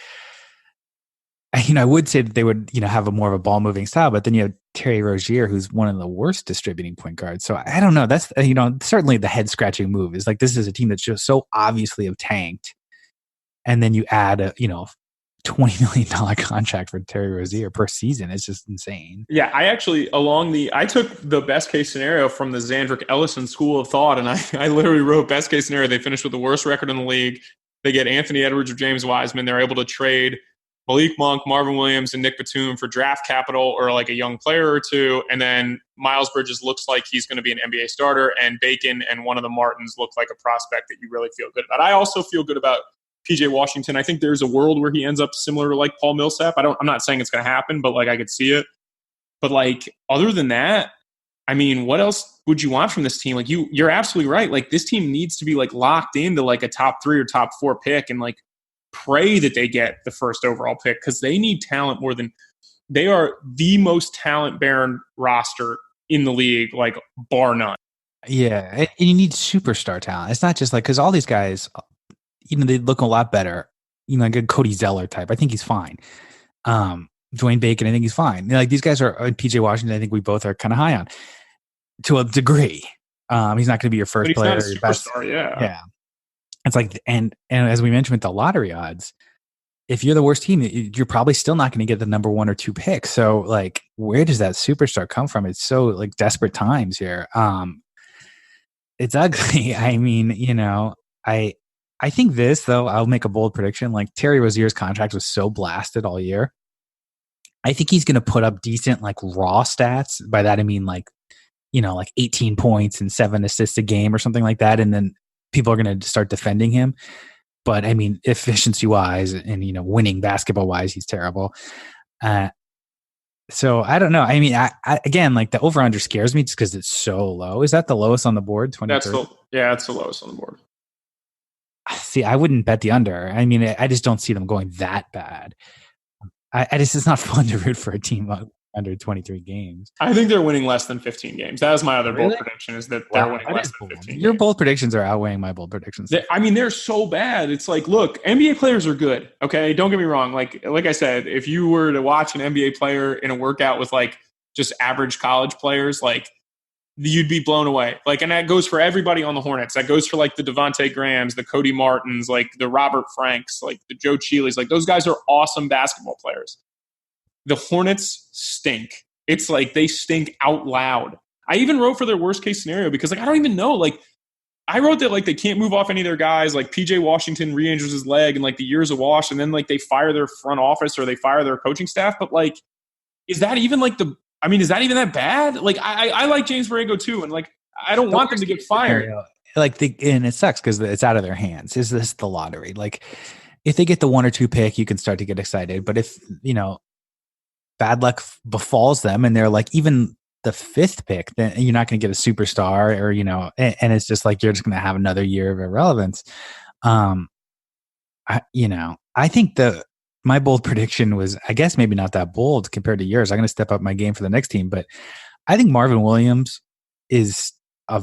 I would say that they would, have a more of a ball moving style, but then you have Terry Rozier, who's one of the worst distributing point guards. So I don't know. That's, certainly the head scratching move is like, this is a team that's just so obviously have tanked. And then you add a, $20 million contract for Terry Rozier per season. It's just insane. Yeah, I took the best case scenario from the Zandrick Ellison school of thought, and I literally wrote best case scenario. They finish with the worst record in the league. They get Anthony Edwards or James Wiseman. They're able to trade Malik Monk, Marvin Williams, and Nick Batum for draft capital or like a young player or two. And then Miles Bridges looks like he's going to be an NBA starter, and Bacon and one of the Martins look like a prospect that you really feel good about. I also feel good about PJ Washington. I think there's a world where he ends up similar to like Paul Millsap. I'm not saying it's going to happen, but like I could see it. But like other than that, I mean, what else would you want from this team? Like you're absolutely right. Like this team needs to be like locked into like a top 3 or top 4 pick and like pray that they get the first overall pick because they need talent more than they are the most talent-barren roster in the league, like bar none. Yeah, and you need superstar talent. It's not just like because all these guys, they look a lot better. Like a Cody Zeller type. I think he's fine. Dwayne Bacon, I think he's fine. Like these guys are PJ Washington. I think we both are kind of high on to a degree. He's not going to be your first player. He's not a superstar, yeah. It's like, and as we mentioned with the lottery odds, if you're the worst team, you're probably still not going to get the number 1 or 2 pick. So like, where does that superstar come from? It's so like desperate times here. It's ugly. I mean, I think this though, I'll make a bold prediction. Like Terry Rozier's contract was so blasted all year. I think he's going to put up decent like raw stats. By that, I mean like 18 points and 7 assists a game or something like that. And then people are going to start defending him. But I mean, efficiency wise and, winning basketball wise, he's terrible. So I don't know. I mean, I again, like the over under scares me just because it's so low. Is that the lowest on the board? 23? That's the lowest on the board. See, I wouldn't bet the under. I mean, I just don't see them going that bad. It's not fun to root for a team under 23 games. I think they're winning less than 15 games. That was my other bold prediction is that they're winning less than 15 Your games. bold predictions are outweighing my bold predictions. They're so bad. It's like, look, NBA players are good. Okay. Don't get me wrong. Like I said, if you were to watch an NBA player in a workout with like just average college players, like you'd be blown away. Like, and that goes for everybody on the Hornets. That goes for like the Devontae Grahams, the Cody Martins, like the Robert Franks, like the Joe Cheelys. Like those guys are awesome basketball players. The Hornets stink. It's like they stink out loud. I even wrote for their worst case scenario because like I don't even know. Like I wrote that like they can't move off any of their guys. Like PJ Washington re-injures his leg and like the year's a wash, and then like they fire their front office or they fire their coaching staff. But like, is that even like is that even that bad? Like I like James Borrego too, and like I don't want them to get fired. And it sucks because it's out of their hands. Is this the lottery? Like if they get the 1 or 2 pick, you can start to get excited. But if, bad luck befalls them and they're like even the 5th pick, then you're not going to get a superstar or, and it's just like, you're just going to have another year of irrelevance. I think my bold prediction was, I guess maybe not that bold compared to yours. I'm going to step up my game for the next team, but I think Marvin Williams is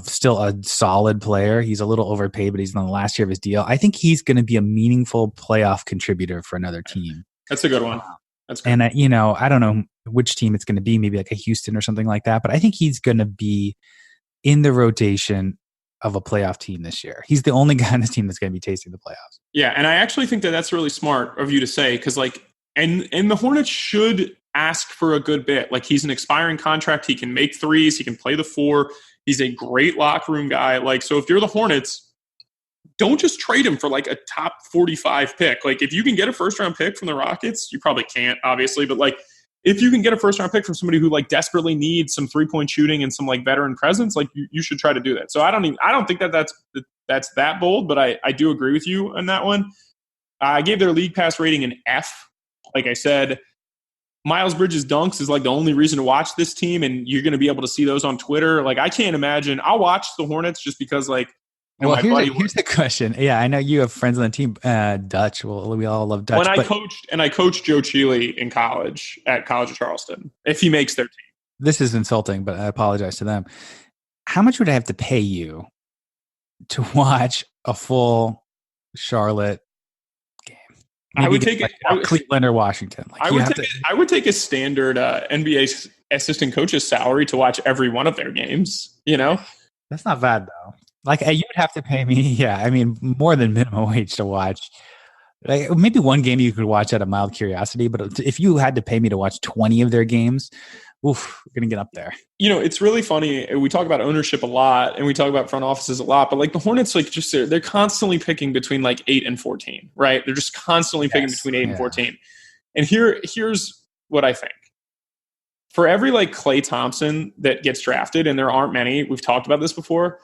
still a solid player. He's a little overpaid, but he's in the last year of his deal. I think he's going to be a meaningful playoff contributor for another team. That's a good one. That's good. And I don't know which team it's going to be, maybe like a Houston or something like that, but I think he's going to be in the rotation of a playoff team this year. He's the only guy on this team that's going to be tasting the playoffs. Yeah, and I actually think that's really smart of you to say, because and the Hornets should ask for a good bit. Like, he's an expiring contract. He can make threes. He can play the 4. He's a great locker room guy. Like, so if you're the Hornets, don't just trade him for like a top 45 pick. Like, if you can get a first-round pick from the Rockets, you probably can't, obviously, but like, if you can get a first-round pick from somebody who like desperately needs some 3-point shooting and some like veteran presence, like you should try to do that. So I don't think that's that bold, but I do agree with you on that one. I gave their league pass rating an F. Like I said, Miles Bridges dunks is like the only reason to watch this team, and you're going to be able to see those on Twitter. Like, I can't imagine. I'll watch the Hornets just because like. Well, here's the question. Yeah, I know you have friends on the team, Dutch. Well, we all love Dutch. When I coached Joe Cheely in college at College of Charleston, if he makes their team. This is insulting, but I apologize to them. How much would I have to pay you to watch a full Charlotte game? Maybe I would take Cleveland or Washington. Like, I would take a standard NBA assistant coach's salary to watch every one of their games. That's not bad though. Like, you would have to pay me, more than minimum wage to watch. Like, maybe one game you could watch out of mild curiosity, but if you had to pay me to watch 20 of their games, we're going to get up there. It's really funny. We talk about ownership a lot, and we talk about front offices a lot, but like the Hornets, like just they're constantly picking between like 8 and 14, right? They're just constantly picking between 8 and 14. And here's what I think. For every like Klay Thompson that gets drafted, and there aren't many, we've talked about this before.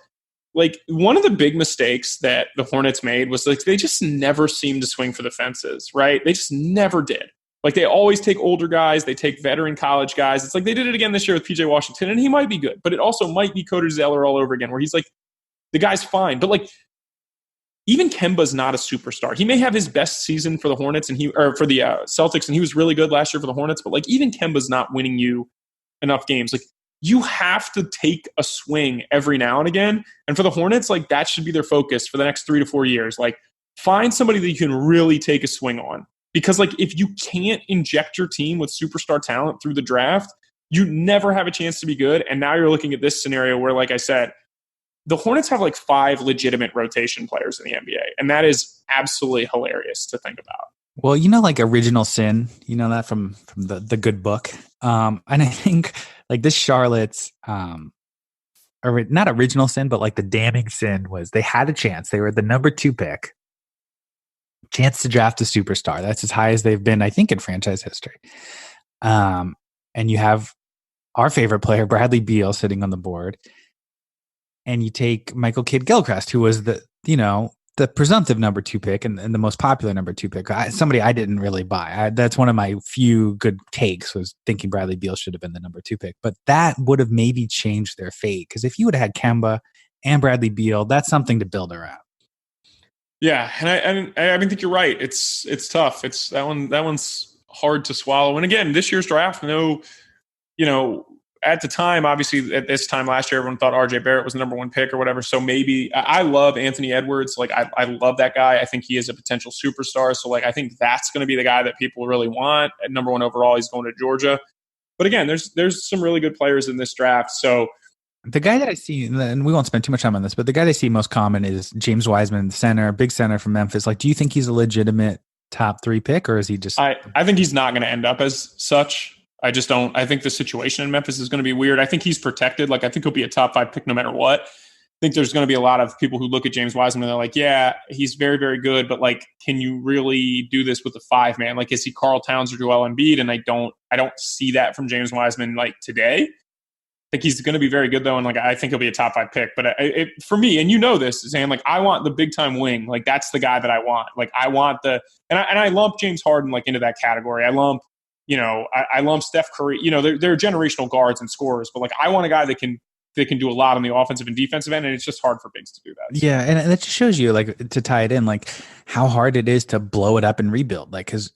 Like, one of the big mistakes that the Hornets made was like they just never seemed to swing for the fences, right? They just never did. Like, they always take older guys. They take veteran college guys. It's like they did it again this year with PJ Washington, and he might be good, but it also might be Cody Zeller all over again, where he's like, the guy's fine. But like, even Kemba's not a superstar. He may have his best season for the Hornets for the Celtics, and he was really good last year for the Hornets, but like, even Kemba's not winning you enough games. Like, you have to take a swing every now and again. And for the Hornets, like, that should be their focus for the next 3 to 4 years. Like, find somebody that you can really take a swing on. Because like, if you can't inject your team with superstar talent through the draft, you never have a chance to be good. And now you're looking at this scenario where, like I said, the Hornets have like 5 legitimate rotation players in the NBA. And that is absolutely hilarious to think about. Well, like Original Sin, that from the good book. And I think like this Charlotte's, not Original Sin, but like the damning sin was they had a chance. They were the number 2 pick. Chance to draft a superstar. That's as high as they've been, I think, in franchise history. And you have our favorite player, Bradley Beal, sitting on the board. And you take Michael Kidd-Gilchrist, who was the presumptive number 2 pick and the most popular number 2 pick. Somebody I didn't really buy. That's one of my few good takes, was thinking Bradley Beal should have been the number 2 pick. But that would have maybe changed their fate, because if you would have had Kemba and Bradley Beal, that's something to build around. Yeah, and I think you're right. It's tough. It's that one's hard to swallow. And again, this year's draft, at the time, obviously at this time last year, everyone thought RJ Barrett was the number 1 pick or whatever. So maybe I love Anthony Edwards. Like, I love that guy. I think he is a potential superstar. So like, I think that's going to be the guy that people really want at number 1 overall. He's going to Georgia. But again, there's some really good players in this draft. So the guy that I see, and we won't spend too much time on this, but the guy that I see most common is James Wiseman, big center from Memphis. Like, do you think he's a legitimate top 3 pick, or is he just? I think he's not going to end up as such. I just don't. I think the situation in Memphis is going to be weird. I think he's protected. Like, I think he'll be a top 5 pick no matter what. I think there's going to be a lot of people who look at James Wiseman and they're like, yeah, he's very, very good, but like, can you really do this with the 5-man? Like, is he Karl Towns or Joel Embiid? And I don't see that from James Wiseman like today. I think he's going to be very good though, and like I think he'll be a top 5 pick. But for me, and you know this, Zan, like I want the big time wing. Like that's the guy that I want. Like I want and I lump James Harden like into that category. I lump, I lump Steph Curry. They're generational guards and scorers, but like I want a guy that can do a lot on the offensive and defensive end, and it's just hard for bigs to do that. Yeah, and that just shows you, like, to tie it in, like how hard it is to blow it up and rebuild. Like, because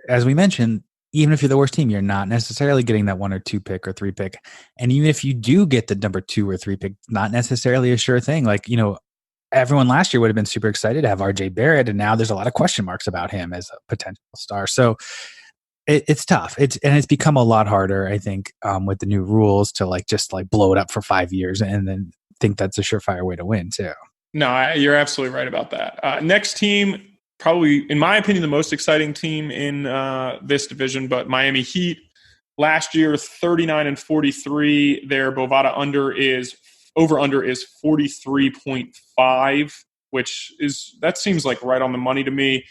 as we mentioned, even if you're the worst team, you're not necessarily getting that 1 or 2 pick or 3 pick. And even if you do get the number 2 or 3 pick, not necessarily a sure thing. Like, everyone last year would have been super excited to have RJ Barrett, and now there's a lot of question marks about him as a potential star. So it's tough. It's become a lot harder, I think, with the new rules to just blow it up for 5 years and then think that's a surefire way to win too. No, you're absolutely right about that. Next team, probably, in my opinion, the most exciting team in this division, but Miami Heat. Last year, 39-43. Their Bovada over-under is 43.5, which seems like right on the money to me.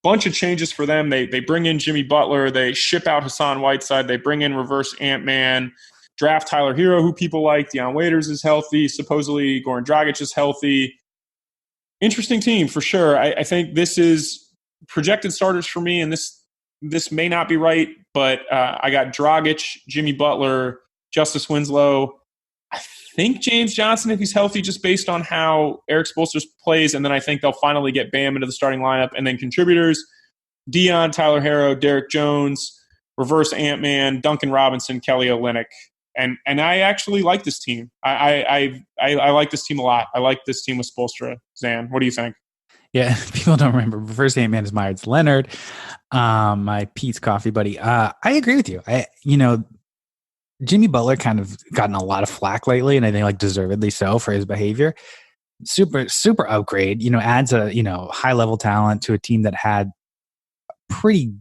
Bunch of changes for them. They bring in Jimmy Butler. They ship out Hassan Whiteside. They bring in reverse Ant-Man. Draft Tyler Hero, who people like. Deion Waiters is healthy. Supposedly Goran Dragic is healthy. Interesting team for sure. I think this is projected starters for me, and this may not be right, but I got Dragic, Jimmy Butler, Justice Winslow. I think James Johnson, if he's healthy, just based on how Eric Spoelstra plays, and then I think they'll finally get Bam into the starting lineup. And then contributors, Deion, Tyler Hero, Derek Jones, reverse Ant-Man, Duncan Robinson, Kelly Olynyk. And I actually like this team. I like this team a lot. I like this team with Spoelstra. Zan, what do you think? Yeah, people don't remember. Reverse Ant-Man is Myers Leonard, my Pete's coffee buddy. I agree with you. Jimmy Butler kind of gotten a lot of flack lately, and I think deservedly so for his behavior. Super upgrade. Adds a high level talent to a team that had a pretty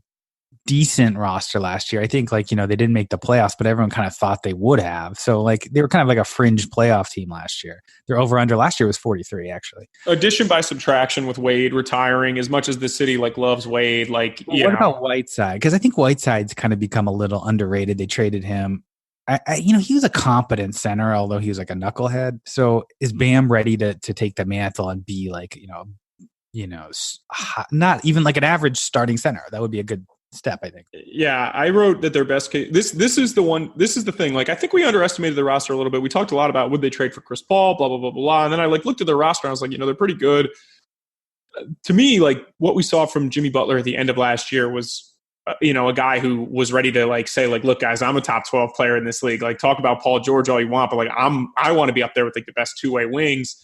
decent roster last year. I think they didn't make the playoffs, but everyone kind of thought they would have. So they were kind of like a fringe playoff team last year. Their over-under last year was 43, actually. Addition by subtraction with Wade retiring, as much as the city loves Wade. What about Whiteside? Because I think Whiteside's kind of become a little underrated. They traded him. He was a competent center, although he was a knucklehead. So is Bam ready to take the mantle and be not even an average starting center? That would be a good step, I think. Yeah, I wrote that their best case. This is the thing. I think we underestimated the roster a little bit. We talked a lot about would they trade for Chris Paul, blah blah blah blah, and then I looked at their roster and I was like, they're pretty good. To me, what we saw from Jimmy Butler at the end of last year was, a guy who was ready to say, look, guys, I'm a top 12 player in this league. Talk about Paul George all you want, but I want to be up there with the best two-way wings.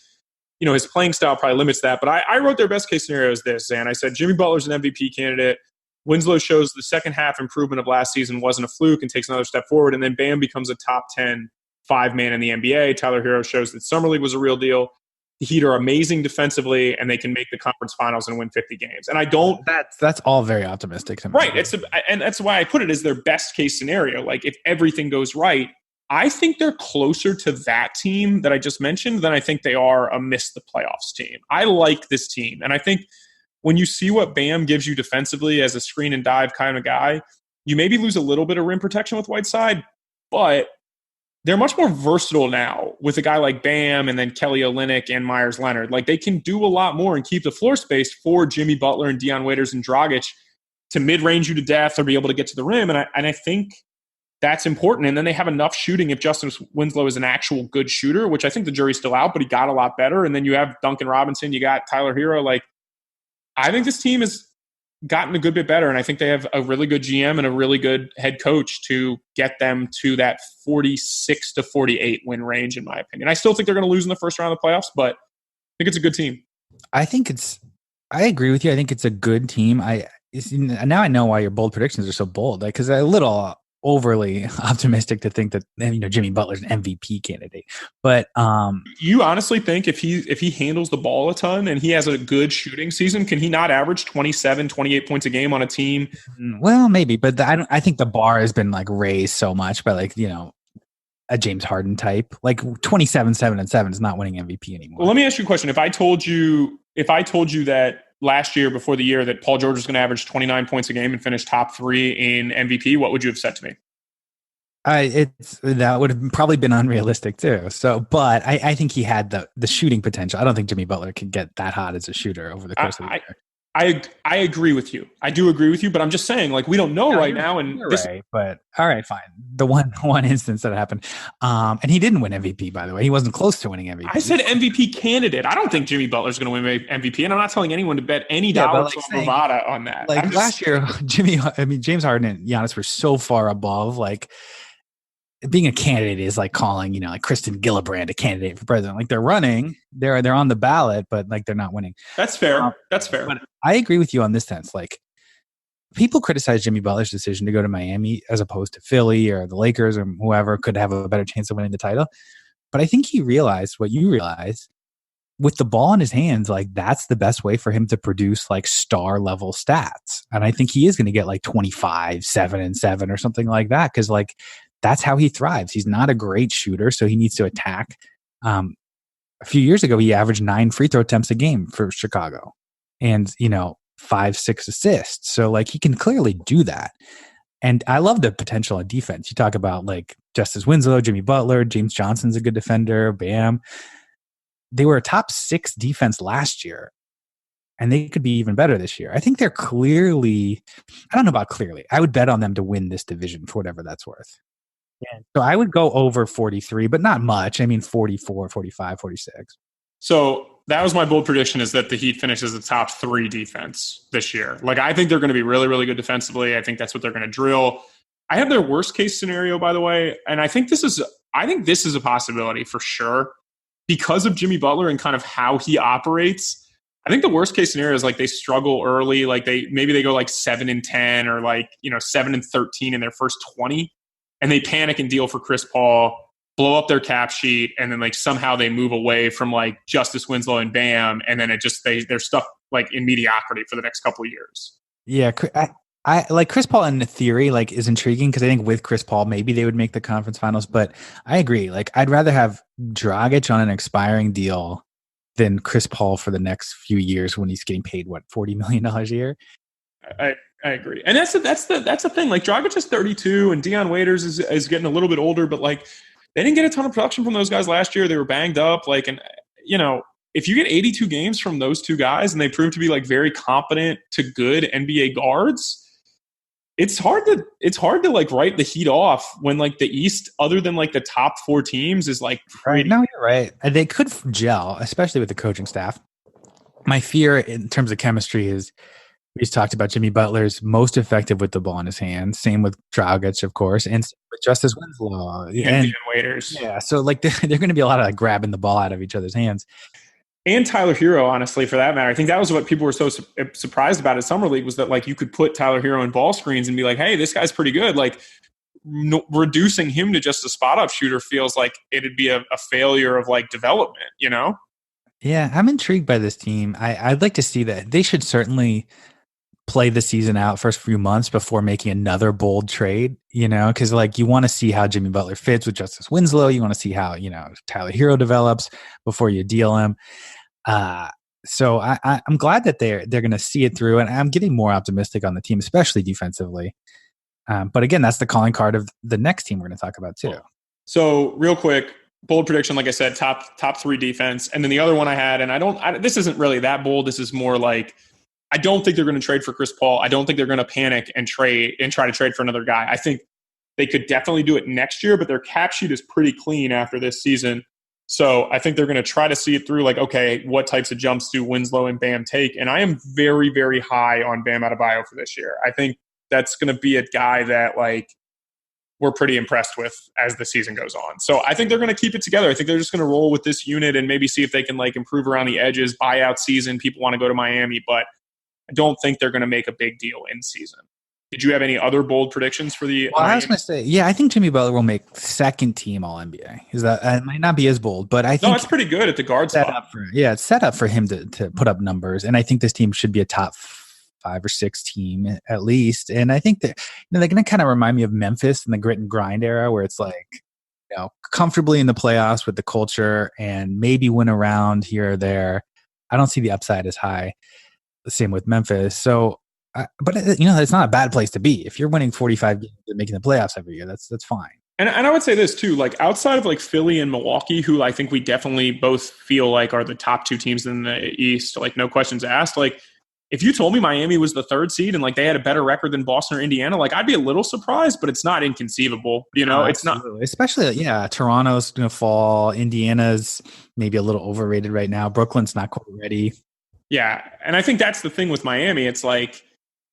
His playing style probably limits that, but I wrote their best case scenario as this, and I said Jimmy Butler's an MVP candidate. Winslow shows the second half improvement of last season wasn't a fluke and takes another step forward, and then Bam becomes a top 10 5-man in the NBA. Tyler Hero shows that Summer League was a real deal. The Heat are amazing defensively, and they can make the conference finals and win 50 games. And I don't. That's all very optimistic to me. Right. And that's why I put it as their best case scenario. If everything goes right, I think they're closer to that team that I just mentioned than I think they are a miss the playoffs team. I like this team, and I think when you see what Bam gives you defensively as a screen and dive kind of guy, you maybe lose a little bit of rim protection with Whiteside, but they're much more versatile now with a guy like Bam and then Kelly Olynyk and Myers Leonard. They can do a lot more and keep the floor space for Jimmy Butler and Deion Waiters and Dragic to mid-range you to death or be able to get to the rim. And I think that's important. And then they have enough shooting if Justice Winslow is an actual good shooter, which I think the jury's still out, but he got a lot better. And then you have Duncan Robinson, you got Tyler Hero. I think this team has gotten a good bit better, and I think they have a really good GM and a really good head coach to get them to that 46-48 win range, in my opinion. I still think they're going to lose in the first round of the playoffs, but I think it's a good team. I agree with you. I think it's a good team. Now I know why your bold predictions are so bold, because a little overly optimistic to think that Jimmy Butler's an MVP candidate. But you honestly think if he handles the ball a ton and he has a good shooting season, can he not average 27, 28 points a game on a team? Well, maybe, but I think the bar has been raised so much by a James Harden type. 27, 7 and 7 is not winning MVP anymore. Well, let me ask you a question. If I told you that last year, before the year, that Paul George was going to average 29 points a game and finish top 3 in MVP, what would you have said to me? That would have probably been unrealistic too. So, but I think he had the shooting potential. I don't think Jimmy Butler could get that hot as a shooter over the course of the year. I agree with you. I do agree with you, but I'm just saying, like, we don't know right now. And right, but all right, fine. The one instance that happened, and he didn't win MVP, by the way. He wasn't close to winning MVP. I said MVP candidate. I don't think Jimmy Butler's going to win MVP, and I'm not telling anyone to bet any dollars on Bovada on that. Like last year, James Harden and Giannis were so far above. Like, being a candidate is like calling, like Kristen Gillibrand a candidate for president. Like, they're running, they're on the ballot, but like they're not winning. That's fair. That's fair. But I agree with you on this sense. Like, people criticize Jimmy Butler's decision to go to Miami as opposed to Philly or the Lakers or whoever could have a better chance of winning the title. But I think he realized what you realize with the ball in his hands. Like, that's the best way for him to produce like star level stats. And I think he is going to get like 25, 7 and 7 or something like that. Cause like, that's how he thrives. He's not a great shooter, so he needs to attack. A few years ago, he averaged 9 free throw attempts a game for Chicago and, 5-6 assists. So like, he can clearly do that. And I love the potential on defense. You talk about like Justice Winslow, Jimmy Butler, James Johnson's a good defender, Bam. They were a top 6 defense last year, and they could be even better this year. I think they're clearly, I don't know about clearly. I would bet on them to win this division for whatever that's worth. Yeah. So I would go over 43, but not much. I mean, 44, 45, 46. So that was my bold prediction, is that the Heat finishes the top 3 defense this year. Like, I think they're going to be really, really good defensively. I think that's what they're going to drill. I have their worst case scenario, by the way. And I think this is a possibility for sure because of Jimmy Butler and kind of how he operates. I think the worst case scenario is like they struggle early. Like maybe they go like 7-10 or like, 7-13 in their first 20. And they panic and deal for Chris Paul, blow up their cap sheet, and then like somehow they move away from like Justice Winslow and Bam, and then they're stuck like in mediocrity for the next couple of years. Yeah, I like Chris Paul in theory like is intriguing because I think with Chris Paul maybe they would make the conference finals, but I agree. Like, I'd rather have Dragic on an expiring deal than Chris Paul for the next few years when he's getting paid $40 million a year. I agree. And that's the thing. Like, Dragic is 32 and Deion Waiters is getting a little bit older, but like they didn't get a ton of production from those guys last year. They were banged up. Like, and if you get 82 games from those two guys and they prove to be like very competent to good NBA guards, it's hard to like write the Heat off when like the East, other than like the top 4 teams, is like pretty. No, you're right. They could gel, especially with the coaching staff. My fear in terms of chemistry is, we've talked about Jimmy Butler's most effective with the ball in his hands. Same with Dragic, of course, and with Justice Winslow and Waiters. Yeah, so like they're going to be a lot of like grabbing the ball out of each other's hands. And Tyler Hero, honestly, for that matter. I think that was what people were so surprised about at Summer League, was that like you could put Tyler Hero in ball screens and be like, hey, this guy's pretty good. Like, reducing him to just a spot up shooter feels like it'd be a failure of like development, Yeah, I'm intrigued by this team. I'd like to see that. They should certainly play the season out first few months before making another bold trade, because like you want to see how Jimmy Butler fits with Justice Winslow. You want to see how, Tyler Hero develops before you deal him. So I'm glad that they're going to see it through, and I'm getting more optimistic on the team, especially defensively. But again, that's the calling card of the next team we're going to talk about too. So real quick, bold prediction, like I said, top 3 defense. And then the other one I had, and this isn't really that bold. This is more like, I don't think they're going to trade for Chris Paul. I don't think they're going to panic and try to trade for another guy. I think they could definitely do it next year, but their cap sheet is pretty clean after this season. So I think they're going to try to see it through, like, okay, what types of jumps do Winslow and Bam take? And I am very, very high on Bam Adebayo for this year. I think that's going to be a guy that, like, we're pretty impressed with as the season goes on. So I think they're going to keep it together. I think they're just going to roll with this unit and maybe see if they can, like, improve around the edges. Buyout season, people want to go to Miami, but I don't think they're going to make a big deal in season. Did you have any other bold predictions for the? Well, I was going to say, yeah, I think Jimmy Butler will make second team All NBA. Is that it might not be as bold, but I think it's pretty good at the guard spot. It's set up for him to put up numbers, and I think this team should be a top 5 or 6 team at least. And I think that they're going to kind of remind me of Memphis in the grit and grind era, where it's like, comfortably in the playoffs with the culture and maybe win a round here or there. I don't see the upside as high. The same with Memphis. So, but it's not a bad place to be. If you're winning 45 games and making the playoffs every year, that's fine. And I would say this too, like outside of like Philly and Milwaukee, who I think we definitely both feel like are the top two teams in the East, like no questions asked. Like if you told me Miami was the 3rd seed and like they had a better record than Boston or Indiana, like I'd be a little surprised, but it's not inconceivable. You know, it's not. Especially, Toronto's going to fall. Indiana's maybe a little overrated right now. Brooklyn's not quite ready. Yeah. And I think that's the thing with Miami. It's like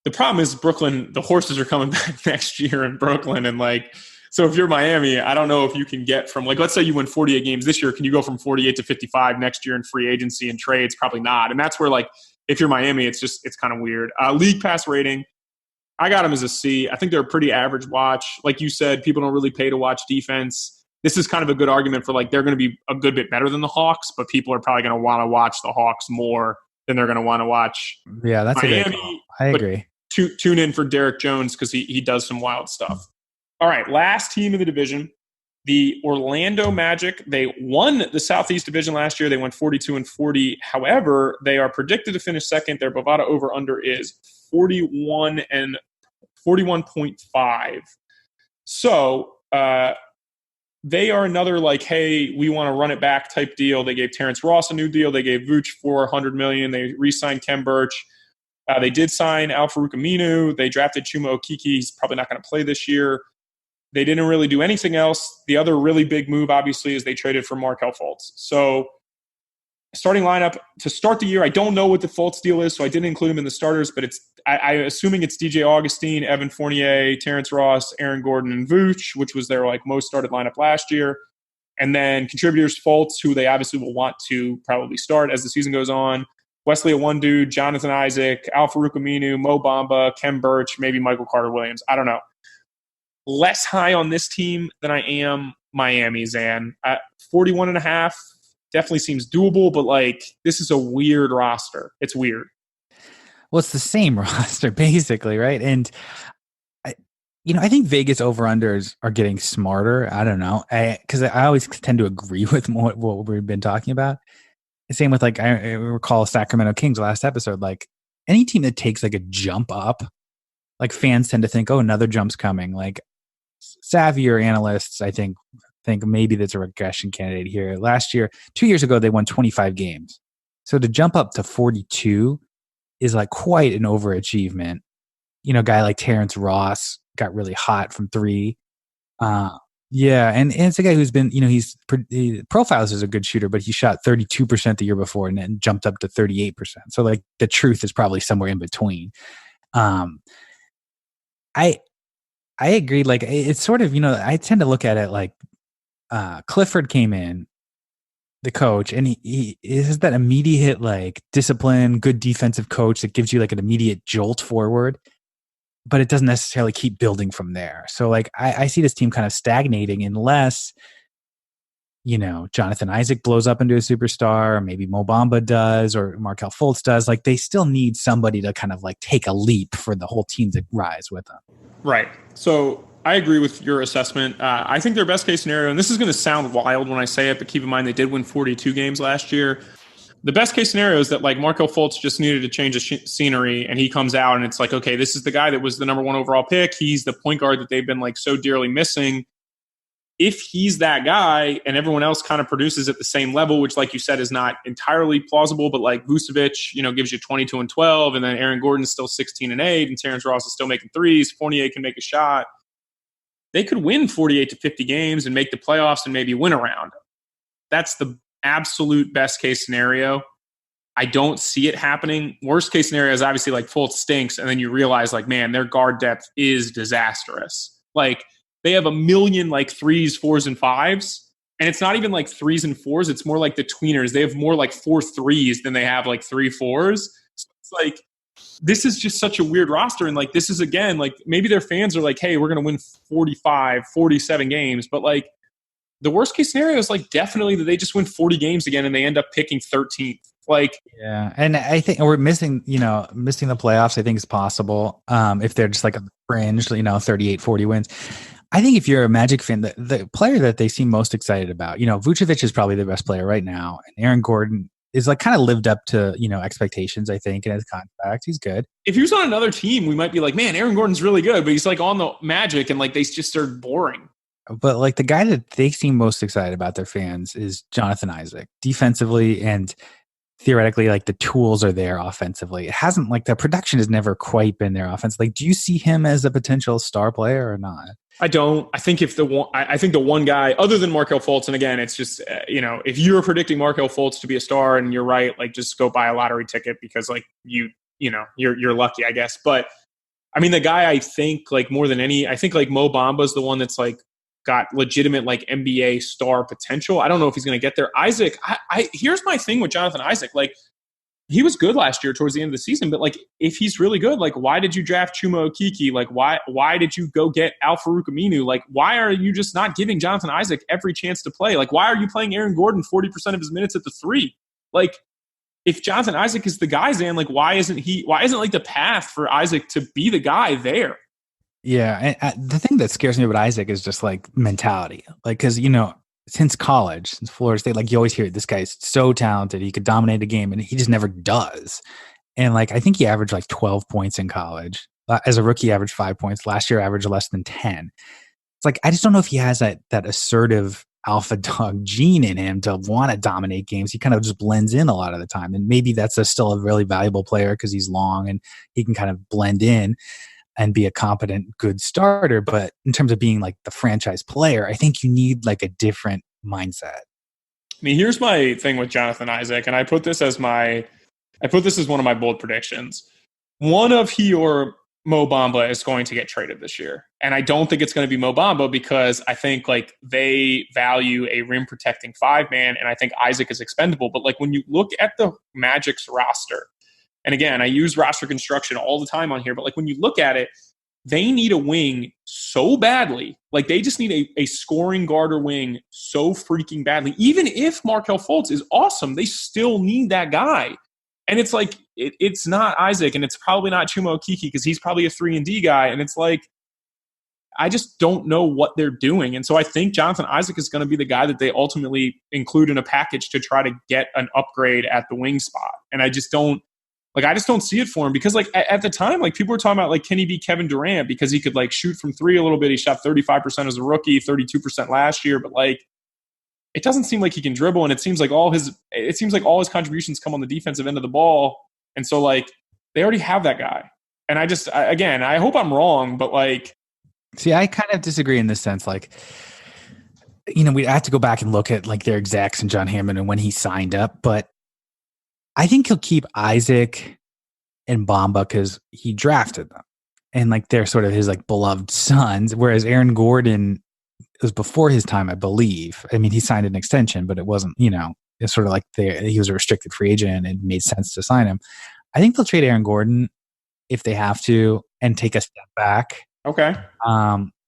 the problem is Brooklyn, the horses are coming back next year in Brooklyn. And like, so if you're Miami, I don't know if you can get from like, let's say you win 48 games this year. Can you go from 48 to 55 next year in free agency and trades? Probably not. And that's where like, if you're Miami, it's kind of weird. League pass rating, I got them as a C. I think they're a pretty average watch. Like you said, people don't really pay to watch defense. This is kind of a good argument for like they're going to be a good bit better than the Hawks, but people are probably going to want to watch the Hawks more than they're going to want to watch that's Miami. A good call. I agree. Tune in for Derek Jones because he does some wild stuff. All right, last team in the division, the Orlando Magic. They won the Southeast Division last year. They went 42-40. However, they are predicted to finish second. Their Bovada over-under is 41.5. So they are another like, hey, we want to run it back type deal. They gave Terrence Ross a new deal. They gave Vooch $400 million. They re-signed Kem Birch. They did sign Al-Farouq Aminu. They drafted Chuma Okeke. He's probably not going to play this year. They didn't really do anything else. The other really big move, obviously, is they traded for Markelle Fultz. So starting lineup to start the year, I don't know what the Fultz deal is, so I didn't include him in the starters, but I'm assuming it's DJ Augustine, Evan Fournier, Terrence Ross, Aaron Gordon, and Vooch, which was their like most started lineup last year. And then contributors Fultz, who they obviously will want to probably start as the season goes on. Wesley Iwundu, Jonathan Isaac, Al-Farouq Aminu, Mo Bamba, Kem Birch, maybe Michael Carter-Williams. I don't know. Less high on this team than I am Miami, Zan. 41.5 definitely seems doable, but like this is a weird roster. It's weird. Well, it's the same roster basically, right? And I think Vegas over-unders are getting smarter. I don't know, because I always tend to agree with what we've been talking about. Same with like I recall Sacramento Kings last episode. Like any team that takes like a jump up, like fans tend to think, oh, another jump's coming. Like savvier analysts, I think maybe that's a regression candidate here. Last year, 2 years ago, they won 25 games. So to jump up to 42 is like quite an overachievement. A guy like Terrence Ross got really hot from 3. Yeah, and it's a guy who's been, he profiles as a good shooter, but he shot 32% the year before and then jumped up to 38%. So like the truth is probably somewhere in between. I agree. Like it's sort of, I tend to look at it like Clifford came in, the coach, and he is that immediate like discipline, good defensive coach that gives you like an immediate jolt forward, but it doesn't necessarily keep building from there. So like I see this team kind of stagnating unless, Jonathan Isaac blows up into a superstar, or maybe Mo Bamba does, or Markelle Fultz does. Like they still need somebody to kind of like take a leap for the whole team to rise with them. Right. So I agree with your assessment. I think their best case scenario, and this is going to sound wild when I say it, but keep in mind they did win 42 games last year. The best case scenario is that like Markelle Fultz just needed to change the scenery, and he comes out and it's like, okay, this is the guy that was the number 1 overall pick. He's the point guard that they've been like so dearly missing. If he's that guy and everyone else kind of produces at the same level, which like you said is not entirely plausible, but like Vucevic, gives you 22 and 12, and then Aaron Gordon's still 16 and 8, and Terrence Ross is still making threes. Fournier can make a shot. They could win 48 to 50 games and make the playoffs and maybe win a round. That's the absolute best case scenario. I don't see it happening. Worst case scenario is obviously like Fultz stinks, and then you realize like, man, their guard depth is disastrous. Like they have a million like 3s, 4s, and 5s, and it's not even like 3s and 4s. It's more like the tweeners. They have more like 4 3s than they have like 3 4s. So it's like this is just such a weird roster, and like this is again like maybe their fans are like, hey, we're going to win 45, 47 games, but like the worst case scenario is like definitely that they just win 40 games again and they end up picking 13th. Like, yeah. And I think we're missing the playoffs. I think is possible. If they're just like a fringe, 38, 40 wins. I think if you're a Magic fan, the player that they seem most excited about, Vucevic is probably the best player right now. And Aaron Gordon is like kind of lived up to, expectations, I think, in his contract. He's good. If he was on another team, we might be like, man, Aaron Gordon's really good, but he's like on the Magic and like they just started boring. But like the guy that they seem most excited about, their fans, is Jonathan Isaac. Defensively and theoretically, like the tools are there offensively. It hasn't, like, the production has never quite been there offense. Like, do you see him as a potential star player or not? I don't. I think I think the one guy other than Markelle Fultz, and again, it's just if you're predicting Markelle Fultz to be a star, and you're right, like just go buy a lottery ticket because like you're lucky, I guess. But I mean, the guy I think like more than any, I think like Mo Bamba is the one that's like got legitimate like NBA star potential. I don't know if he's going to get there. Isaac, here's my thing with Jonathan Isaac. Like, he was good last year towards the end of the season, but like if he's really good, like why did you draft Chuma Okeke? Like why did you go get Al-Farouq Aminu? Like why are you just not giving Jonathan Isaac every chance to play? Like why are you playing Aaron Gordon 40% of his minutes at the 3? Like if Jonathan Isaac is the guy, Zan, like why isn't like the path for Isaac to be the guy there? Yeah, and the thing that scares me about Isaac is just like mentality. Like, because since college, since Florida State, like you always hear this guy's so talented, he could dominate a game, and he just never does. And like I think he averaged like 12 points in college. As a rookie, he averaged 5 points. Last year, averaged less than 10. It's like I just don't know if he has that assertive alpha dog gene in him to want to dominate games. He kind of just blends in a lot of the time, and maybe that's still a really valuable player because he's long and he can kind of blend in and be a competent, good starter. But in terms of being like the franchise player, I think you need like a different mindset. I mean, here's my thing with Jonathan Isaac, and I put this as one of my bold predictions. One of he or Mo Bamba is going to get traded this year. And I don't think it's going to be Mo Bamba because I think like they value a rim protecting 5-man, and I think Isaac is expendable. But like when you look at the Magic's roster, and again, I use roster construction all the time on here, but like when you look at it, they need a wing so badly. Like they just need a scoring guard or wing so freaking badly. Even if Markelle Fultz is awesome, they still need that guy. And it's like, it's not Isaac, and it's probably not Chuma Okeke because he's probably a 3-and-D guy. And it's like, I just don't know what they're doing. And so I think Jonathan Isaac is going to be the guy that they ultimately include in a package to try to get an upgrade at the wing spot. And I just don't see it for him because like at the time, like people were talking about like, can he be Kevin Durant because he could like shoot from 3 a little bit. He shot 35% as a rookie, 32% last year. But like, it doesn't seem like he can dribble. And it seems like all his contributions come on the defensive end of the ball. And so like, they already have that guy. And I hope I'm wrong, but like. See, I kind of disagree in this sense. Like, we have to go back and look at like their execs and John Hammond and when he signed up, but I think he'll keep Isaac and Bamba because he drafted them. And like they're sort of his like beloved sons. Whereas Aaron Gordon was before his time, I believe. I mean, he signed an extension, but it wasn't, it's sort of like he was a restricted free agent and it made sense to sign him. I think they'll trade Aaron Gordon if they have to and take a step back. Okay.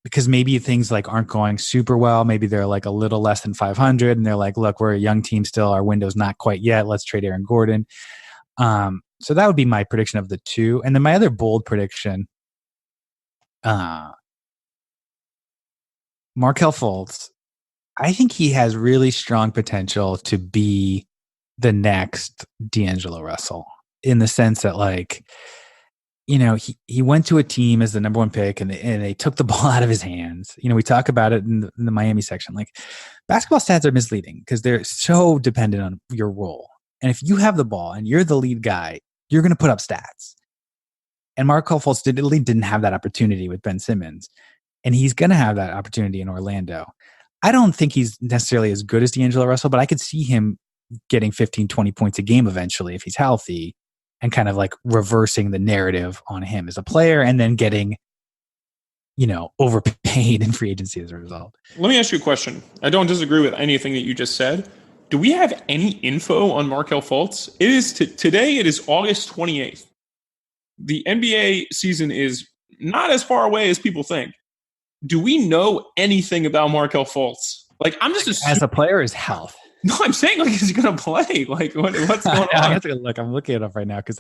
Because maybe things like aren't going super well. Maybe they're like a little less than 500 and they're like, look, we're a young team still. Our window's not quite yet. Let's trade Aaron Gordon. So that would be my prediction of the two. And then my other bold prediction, Markelle Fultz, I think he has really strong potential to be the next D'Angelo Russell in the sense that like, he went to a team as the number 1 pick and they took the ball out of his hands. We talk about it in the Miami section. Like basketball stats are misleading because they're so dependent on your role. And if you have the ball and you're the lead guy, you're going to put up stats. And Markelle Fultz didn't have that opportunity with Ben Simmons. And he's going to have that opportunity in Orlando. I don't think he's necessarily as good as D'Angelo Russell, but I could see him getting 15, 20 points a game eventually if he's healthy. And kind of like reversing the narrative on him as a player and then getting, overpaid in free agency as a result. Let me ask you a question. I don't disagree with anything that you just said. Do we have any info on Markelle Fultz? It is today. It is August 28th. The NBA season is not as far away as people think. Do we know anything about Markelle Fultz? Like, I'm just as a player, his health. No, I'm saying like he's going to play. Like what's going on? I have to look. I'm looking it up right now because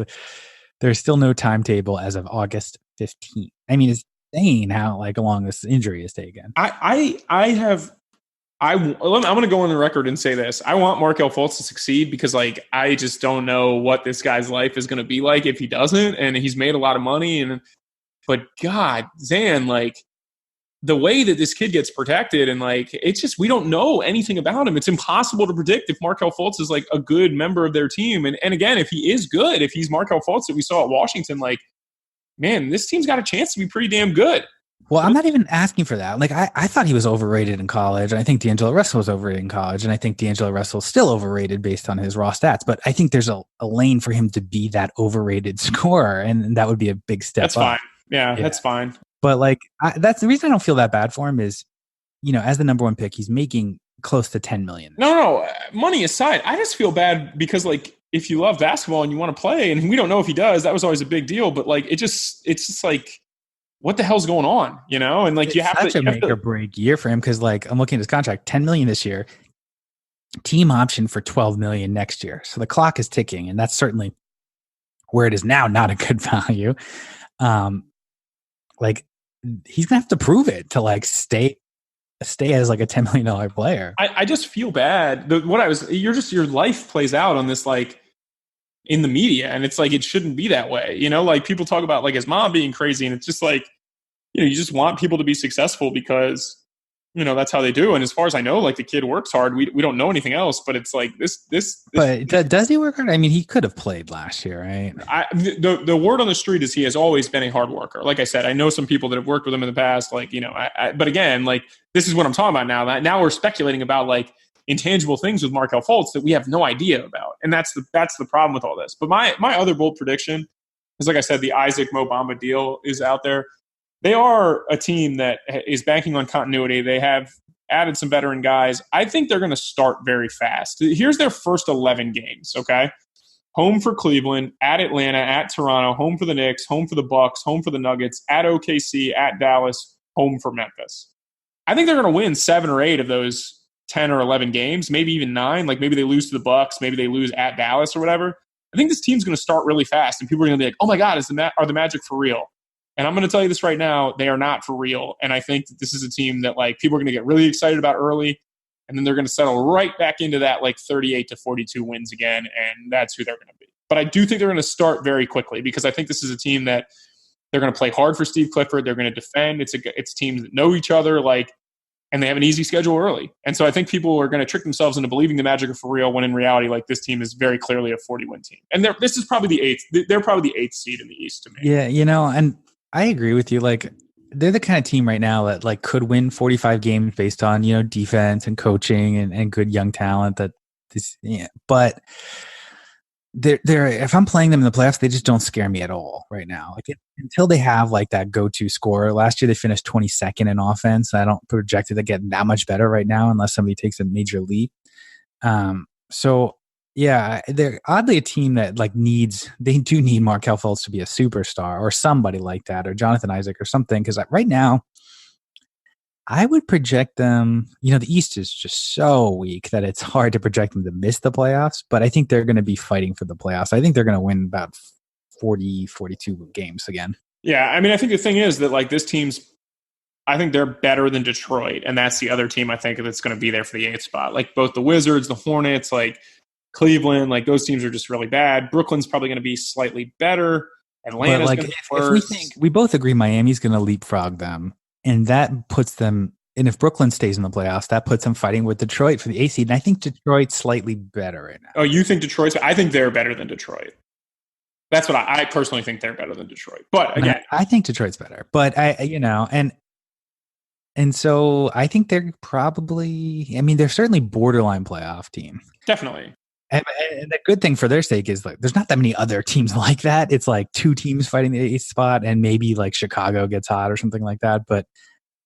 there's still no timetable as of August 15th. I mean, it's insane how like long this injury is taken. I'm going to go on the record and say this. I want Markelle Fultz to succeed because like I just don't know what this guy's life is going to be like if he doesn't. And he's made a lot of money. But God, Zan, like the way that this kid gets protected, and like, it's just, we don't know anything about him. It's impossible to predict if Markelle Fultz is like a good member of their team. And again, if he is good, if he's Markelle Fultz that we saw at Washington, like, man, this team's got a chance to be pretty damn good. Well, I'm not even asking for that. Like, I thought he was overrated in college. I think D'Angelo Russell was overrated in college. And I think D'Angelo Russell's still overrated based on his raw stats. But I think there's a lane for him to be that overrated scorer. And that would be a big step That's up. fine. Yeah, that's fine. But like, that's the reason I don't feel that bad for him is, you know, as the number one pick, he's making close to $10 million. No, money aside, I just feel bad because, like, if you love basketball and you want to play, and we don't know if he does, that was always a big deal. But like, it's just like, what the hell's going on, you know? And like, It's you have such to a make or break year for him because, like, I'm looking at his contract, $10 million this year, team option for $12 million next year. So the clock is ticking, and that's certainly where it is now. Not a good value. Like, he's gonna have to prove it to like stay as like a $10 million player. I just feel bad. Your life plays out on this, like, in the media, and it's like, it shouldn't be that way, you know? Like, people talk about like his mom being crazy, and it's just like, you know, you just want people to be successful because, you know, that's how they do. And as far as I know, like, the kid works hard. We don't know anything else, but it's like this. But does he work hard? I mean, he could have played last year, right? The word on the street is he has always been a hard worker. Like I said, I know some people that have worked with him in the past, like, you know, but again, like, this is what I'm talking about now. Now we're speculating about like intangible things with Markelle Fultz that we have no idea about. And that's the problem with all this. But my other bold prediction is, like I said, the Isaac Mo Bamba deal is out there. They are a team that is banking on continuity. They have added some veteran guys. I think they're going to start very fast. Here's their first 11 games, okay? Home for Cleveland, at Atlanta, at Toronto, home for the Knicks, home for the Bucks, home for the Nuggets, at OKC, at Dallas, home for Memphis. I think they're going to win 7 or 8 of those 10 or 11 games, maybe even 9. Like, maybe they lose to the Bucks, maybe they lose at Dallas or whatever. I think this team's going to start really fast, and people are going to be like, oh my God, are the Magic for real? And I'm going to tell you this right now, they are not for real. And I think that this is a team that, like, people are going to get really excited about early, and then they're going to settle right back into that, like, 38 to 42 wins again, and that's who they're going to be. But I do think they're going to start very quickly because I think this is a team that they're going to play hard for Steve Clifford. They're going to defend. It's teams that know each other, like, and they have an easy schedule early. And so I think people are going to trick themselves into believing the Magic are for real when in reality, like, this team is very clearly a 40-win team. And this is probably the 8th. They're probably the 8th seed in the East to me. Yeah, you know, and I agree with you. Like, they're the kind of team right now that, like, could win 45 games based on, you know, defense and coaching and good young talent. But they're if I'm playing them in the playoffs, they just don't scare me at all right now. Like, until they have like that go-to scorer. Last year they finished 22nd in offense. I don't project it to get that much better right now unless somebody takes a major leap. So yeah, they're oddly a team that like they do need Markelle Fultz to be a superstar or somebody like that, or Jonathan Isaac or something. Because right now, I would project them. You know, the East is just so weak that it's hard to project them to miss the playoffs. But I think they're going to be fighting for the playoffs. I think they're going to win about 40, 42 games again. Yeah, I mean, I think the thing is that, like, I think they're better than Detroit, and that's the other team I think that's going to be there for the 8th spot. Like, both the Wizards, the Hornets, like Cleveland, like, those teams are just really bad. Brooklyn's probably going to be slightly better. Atlanta's going to be worse. If we both agree Miami's going to leapfrog them, and that puts them, and if Brooklyn stays in the playoffs, that puts them fighting with Detroit for the 8th seed. And I think Detroit's slightly better right now. Oh, you think Detroit's? I think they're better than Detroit. That's what I personally think they're better than Detroit. But again, I think Detroit's better. But and so I think they're probably, I mean, they're certainly borderline playoff team. Definitely. And the good thing for their sake is, like, there's not that many other teams like that. It's like 2 teams fighting the 8th spot, and maybe like Chicago gets hot or something like that. But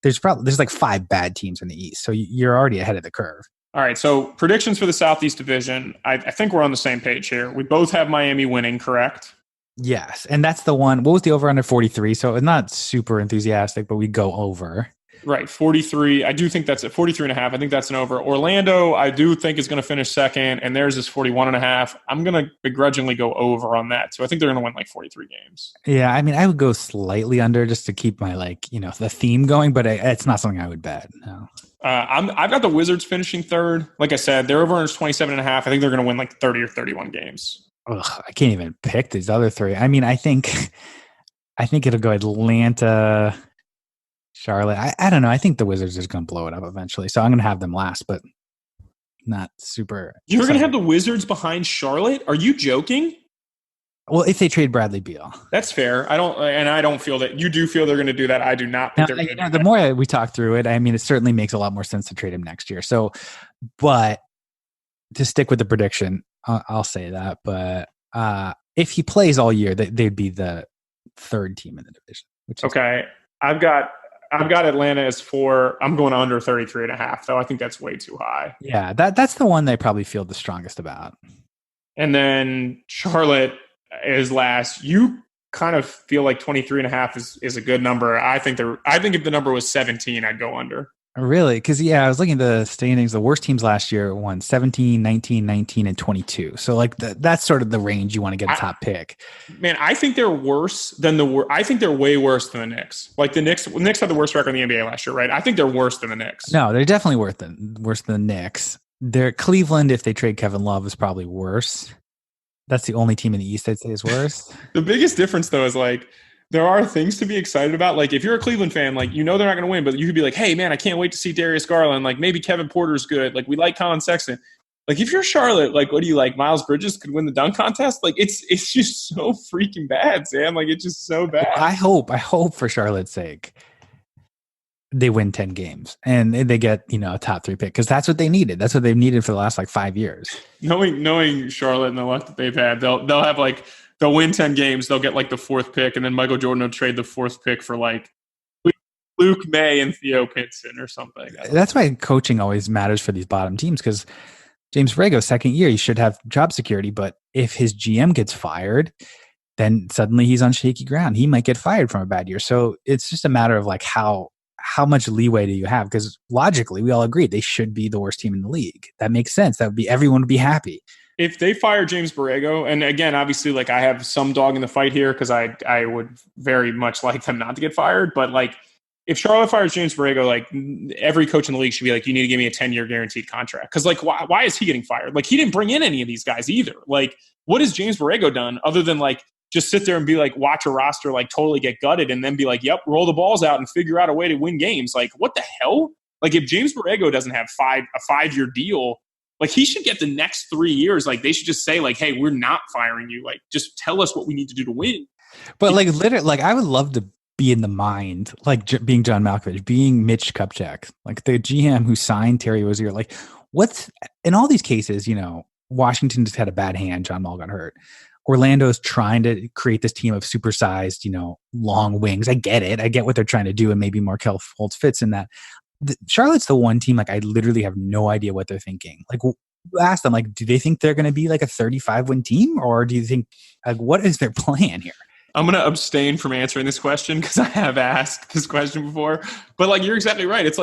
there's like 5 bad teams in the East, so you're already ahead of the curve. All right, so predictions for the Southeast Division. I think we're on the same page here. We both have Miami winning, correct? Yes, and that's the one. What was the over under 43? So it's not super enthusiastic, but we go over. Right, 43. I do think that's at 43.5. I think that's an over. Orlando, I do think is going to finish second, and theirs is 41.5. I'm going to begrudgingly go over on that. So I think they're going to win like 43 games. Yeah, I mean, I would go slightly under just to keep my, like, you know, the theme going, but it's not something I would bet. No. I've got the Wizards finishing third. Like I said, their over is 27.5. I think they're going to win like 30 or 31 games. Ugh, I can't even pick these other 3. I mean, I think it'll go Atlanta, Charlotte. I don't know. I think the Wizards are going to blow it up eventually. So I'm going to have them last, but not super. You're going to have the Wizards behind Charlotte? Are you joking? Well, if they trade Bradley Beal. That's fair. I don't feel that. You do feel they're going to do that. I do not think they're going to do that. The more we talk through it, I mean, it certainly makes a lot more sense to trade him next year. So, but to stick with the prediction, I'll say that. But if he plays all year, they'd be the third team in the division. Okay. I've got Atlanta as 4. I'm going under 33.5, though. I think that's way too high. Yeah, that's the one they probably feel the strongest about. And then Charlotte is last. You kind of feel like 23.5 is a good number. I think if the number was 17, I'd go under. Really? Because, I was looking at the standings. The worst teams last year won 17, 19, 19, and 22. So, like, that's sort of the range you want to get a top pick. Man, I think they're worse than I think they're way worse than the Knicks. Like, the Knicks had the worst record in the NBA last year, right? I think they're worse than the Knicks. No, they're definitely worse than the Knicks. Cleveland, if they trade Kevin Love, is probably worse. That's the only team in the East I'd say is worse. The biggest difference, though, is like, there are things to be excited about. Like, if you're a Cleveland fan, like, they're not going to win, but you could be like, hey, man, I can't wait to see Darius Garland. Like, maybe Kevin Porter's good. Like, we like Colin Sexton. Like, if you're Charlotte, like, what do you like? Miles Bridges could win the dunk contest? Like, it's just so freaking bad, Sam. Like, it's just so bad. I hope for Charlotte's sake, they win 10 games and they get, a top 3 pick, because that's what they needed. That's what they've needed for the last 5 years. Knowing Charlotte and the luck that they've had, they'll have they'll win 10 games. They'll get the 4th pick, and then Michael Jordan will trade the 4th pick for Luke May and Theo Pinson or something. That's why coaching always matters for these bottom teams, because James Borrego, second year, he should have job security. But if his GM gets fired, then suddenly he's on shaky ground. He might get fired from a bad year. So it's just a matter of how much leeway do you have? Because logically, we all agree they should be the worst team in the league. That makes sense. Everyone would be happy. If they fire James Borrego, and again, obviously, I have some dog in the fight here because I would very much like them not to get fired. But if Charlotte fires James Borrego, every coach in the league should be like, you need to give me a 10-year guaranteed contract. Because why is he getting fired? He didn't bring in any of these guys either. What has James Borrego done other than just sit there and be watch a roster totally get gutted and then be yep, roll the balls out and figure out a way to win games? What the hell? If James Borrego doesn't have a 5-year deal, he should get the next 3 years. They should just say hey, we're not firing you. Just tell us what we need to do to win. But literally, I would love to be in the mind, being John Malkovich, being Mitch Kupchak, the GM who signed Terry Rozier. What's in all these cases? Washington just had a bad hand. John Wall got hurt. Orlando's trying to create this team of supersized, long wings. I get it. I get what they're trying to do, and maybe Markelle Fultz fits in that. Charlotte's the one team I literally have no idea what they're thinking. Ask them, do they think they're going to be a 35-win team, or do you think what is their plan here? I'm going to abstain from answering this question because I have asked this question before. But you're exactly right. It's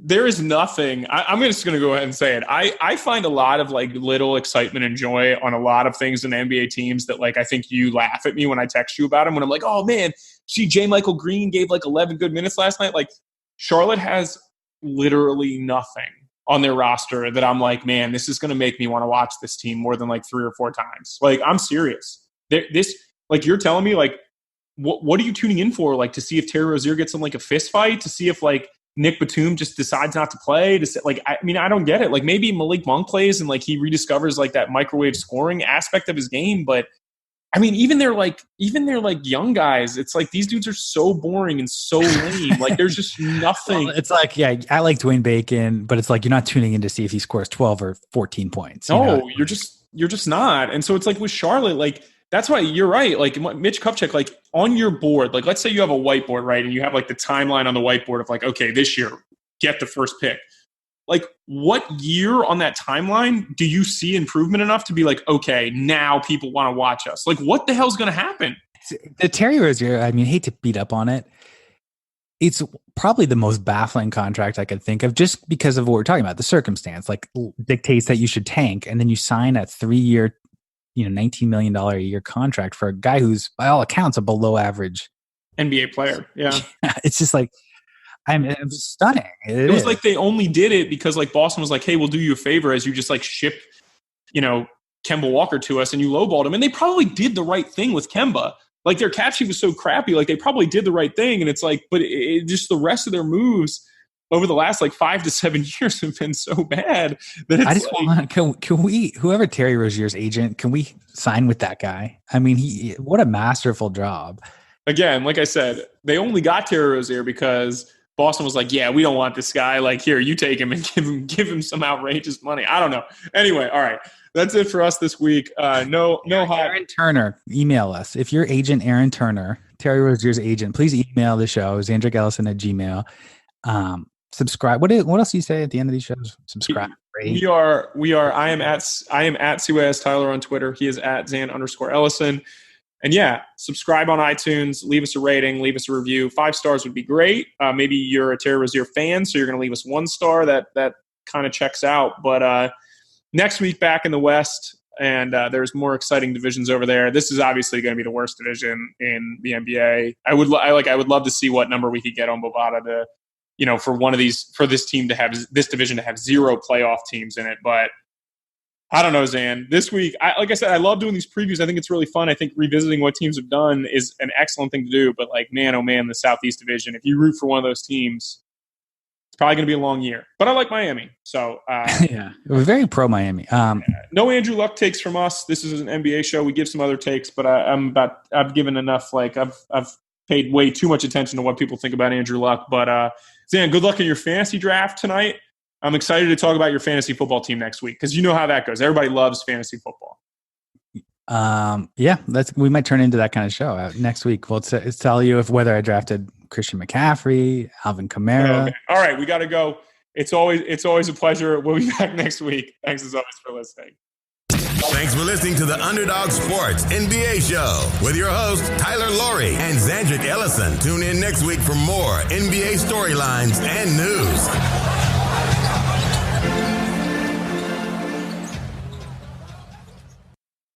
there is nothing. I'm just going to go ahead and say it. I find a lot of little excitement and joy on a lot of things in NBA teams that I think you laugh at me when I text you about them. When I'm oh man, see, J. Michael Green gave 11 good minutes last night. Charlotte has literally nothing on their roster that I'm man, this is going to make me want to watch this team more than 3 or 4 times. I'm serious. This you're telling me what are you tuning in for? To see if Terry Rozier gets in a fist fight, to see if Nick Batum just decides not to play, to say, I don't get it. Maybe Malik Monk plays and he rediscovers that microwave scoring aspect of his game. But even their young guys, it's these dudes are so boring and so lame. There's just nothing. Well, it's I like Dwayne Bacon, but it's you're not tuning in to see if he scores 12 or 14 points. No, you're just not. And so it's with Charlotte, that's why you're right. Mitch Kupchak, on your board, let's say you have a whiteboard, right? And you have the timeline on the whiteboard of okay, this year, get the first pick. What year on that timeline do you see improvement enough to be okay, now people want to watch us? What the hell's going to happen? The Terry Rozier, hate to beat up on it. It's probably the most baffling contract I could think of, just because of what we're talking about. The circumstance dictates that you should tank, and then you sign a 3-year, $19 million a year contract for a guy who's, by all accounts, a below average NBA player. Yeah. It's just I'm stunning. It was they only did it because Boston was hey, we'll do you a favor as you just ship, Kemba Walker to us, and you lowballed him. And they probably did the right thing with Kemba. like their cap sheet was so crappy. Like they probably did the right thing. And it's like, but just the rest of their moves over the last like 5 to 7 years have been so bad that it's I just want, can we, whoever Terry Rozier's agent, can we sign with that guy? I mean, what a masterful job. Again, like I said, they only got Terry Rozier because Boston was like, yeah, we don't want this guy. Like, here, you take him and give him some outrageous money. I don't know. Anyway, all right. That's it for us this week. No Aaron Turner, email us. If your agent, Aaron Turner, Terry Rozier's agent, please email the show, ZandrikEllison@gmail.com. Subscribe. What else do you say at the end of these shows? Subscribe. Rate. We are. I am at CYS Tyler on Twitter. He is at Zan_Ellison. And yeah, subscribe on iTunes. Leave us a rating. Leave us a review. 5 stars would be great. Maybe you're a Terry Rozier fan, so you're going to leave us 1 star. That kind of checks out. But next week back in the West, and there's more exciting divisions over there. This is obviously going to be the worst division in the NBA. I would love to see what number we could get on Bovada to, for this team to have this division to have 0 playoff teams in it. But I don't know, Zan. This week, like I said, I love doing these previews. I think it's really fun. I think revisiting what teams have done is an excellent thing to do. But like, man, oh man, the Southeast Division, if you root for one of those teams, it's probably going to be a long year. But I like Miami. So yeah, we're very pro Miami. No Andrew Luck takes from us. This is an NBA show. We give some other takes, but I've given enough. Like I've paid way too much attention to what people think about Andrew Luck. But Zan, good luck in your fantasy draft tonight. I'm excited to talk about your fantasy football team next week because you know how that goes. Everybody loves fantasy football. Yeah, we might turn into that kind of show next week. We'll tell you whether I drafted Christian McCaffrey, Alvin Kamara. Okay. All right, we got to go. It's always a pleasure. We'll be back next week. Thanks as always for listening. Thanks for listening to the Underdog Sports NBA Show with your hosts, Tyler Laurie and Zandrick Ellison. Tune in next week for more NBA storylines and news.